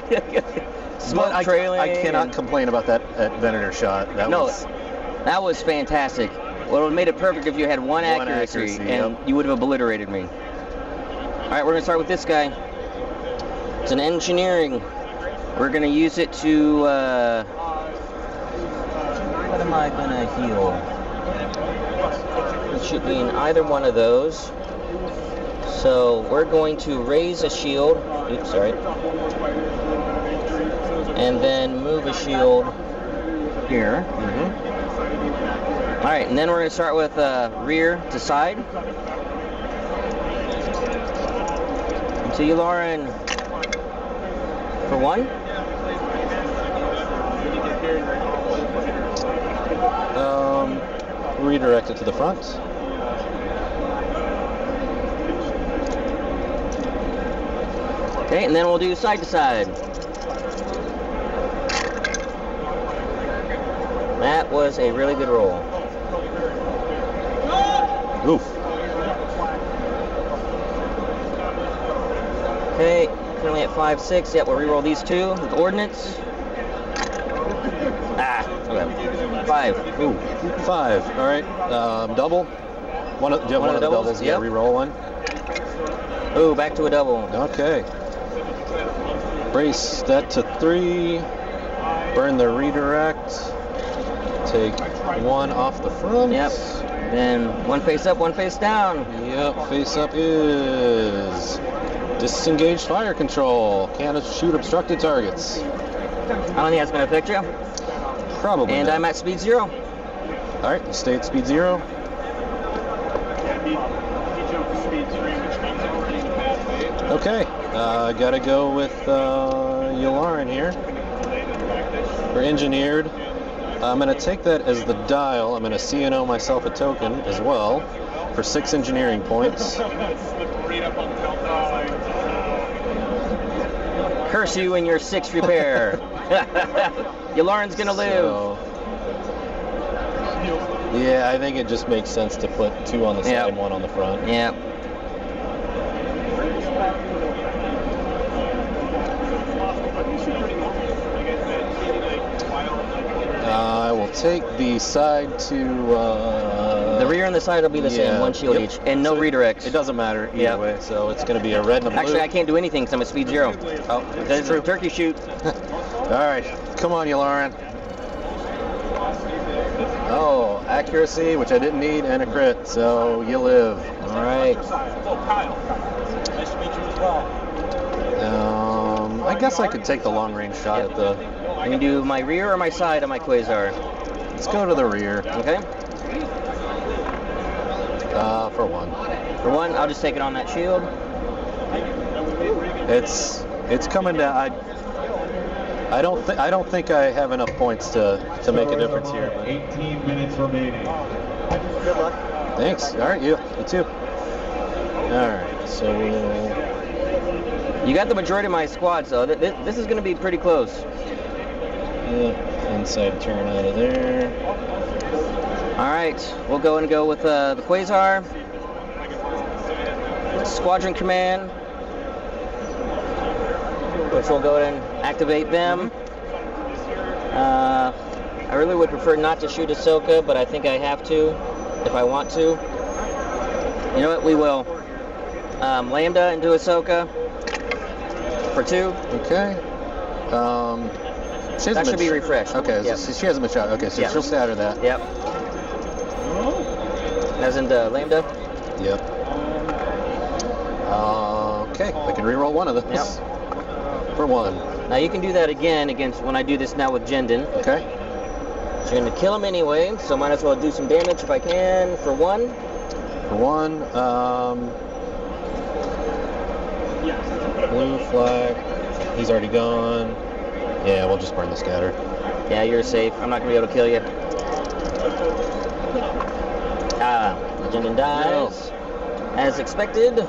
Smoke But trailing. I cannot complain about that Venator shot. That was that was fantastic. Well, it would have made it perfect if you had one accuracy, and you would have obliterated me. All right, we're gonna start with this guy. It's an engineering. We're gonna use it to. What am I gonna heal? It should be in either one of those. So we're going to raise a shield. Oops, sorry. And then move a shield here. All right, and then we're going to start with rear to side. To Yularen for 1. Redirect it to the front. Okay, and then we'll do side to side. That was a really good roll. Oof. Okay, currently at 5-6. Yep, we'll reroll these 2 with ordnance. Okay. 5. Ooh. 5. All right. Double. One of the doubles. Yeah, Yep. reroll 1. Ooh, back to a double. Okay. Brace that to 3. Burn the redirect. Take 1 off the front. Yep. Then one face up, one face down. Yep, face up is disengaged fire control. Can't shoot obstructed targets. I don't think that's going to affect you. Probably And not. I'm at speed 0. Alright, you stay at speed 0. Okay, gotta go with Yularen here. We're engineered. I'm going to take that as the dial. I'm going to CNO myself a token as well for 6 engineering points. Curse you in your 6th repair. Yularen's going to live. So, yeah, I think it just makes sense to put 2 on the side and 1 on the front. Yep. I will take the side to... the rear and the side will be the same, 1 shield each, and no redirects. It doesn't matter either way, so it's going to be a red and a blue. Actually, I can't do anything because I'm at speed 0. Oh, There's a turkey shoot. Alright, come on, Yularen. Oh, accuracy, which I didn't need, and a crit, so you live. Alright. I guess I could take the long range shot at the... You can do my rear or my side on my Quasar. Let's go to the rear. Okay. For 1. For 1, I'll just take it on that shield. It's coming down. I don't think I have enough points to make a difference here. But 18 minutes remaining. Good luck. Thanks. All right, you too. All right, so we'll... You got the majority of my squad, so this is going to be pretty close. Yeah, inside turn out of there. All right, we'll go with the Quasar. Squadron Command, which will go ahead and activate them. I really would prefer not to shoot Ahsoka, but I think I have to if I want to. You know what? We will. Lambda into Ahsoka for 2. Okay. That should be refreshed. Okay, Yep. so she hasn't been shot. Okay, so she'll stay out of that. Yep. As in Lambda? Yep. Okay, I can reroll 1 of those. Yep. For 1. Now you can do that again against when I do this now with Jendon. Okay. So you're going to kill him anyway, so might as well do some damage if I can for 1. For 1, blue flag. He's already gone. Yeah, we'll just burn the scatter. Yeah, you're safe. I'm not going to be able to kill you. Jendon dies. No. As expected.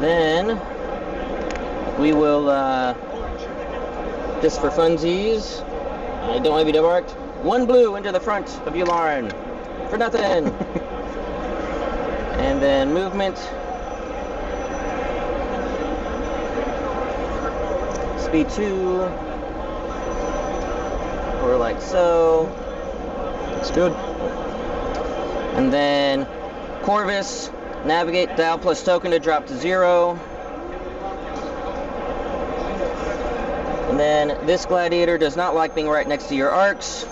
Then we will, just for funsies, I don't want to be double arced, 1 blue into the front of Yularen. For nothing. And then movement. Speed 2. Or like so. Looks good. And then Corvus, navigate dial plus token to drop to 0. And then this gladiator does not like being right next to your arcs.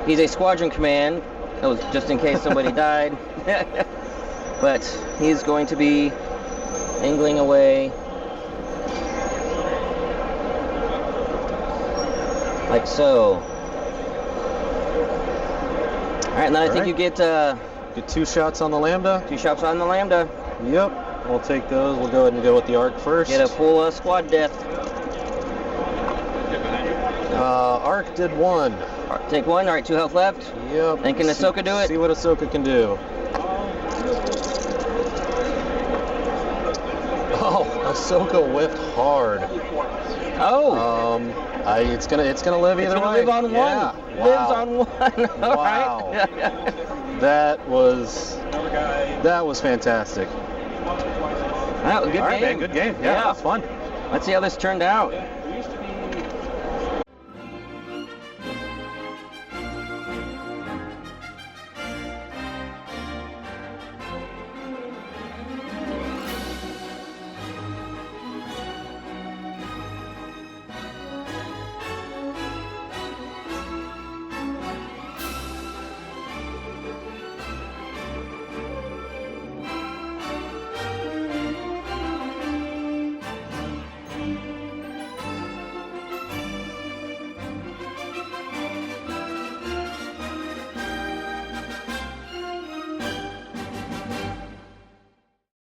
He's a squadron command. That was just in case somebody died. But he's going to be angling away like so. Alright, and then I think you get Get 2 shots on the Lambda. 2 shots on the Lambda. Yep, we'll take those. We'll go ahead and go with the arc first. Get a full squad death. Arc did 1. Take 1, alright, 2 health left. Yep. And can Ahsoka do it? See what Ahsoka can do. Oh, Ahsoka whiffed hard. Oh! It's gonna live either way. Live on 1. Yeah. Lives Wow. on 1. All Wow. right. That was fantastic. Well, good All right, game. man, good game. Yeah, that was fun. Let's see how this turned out.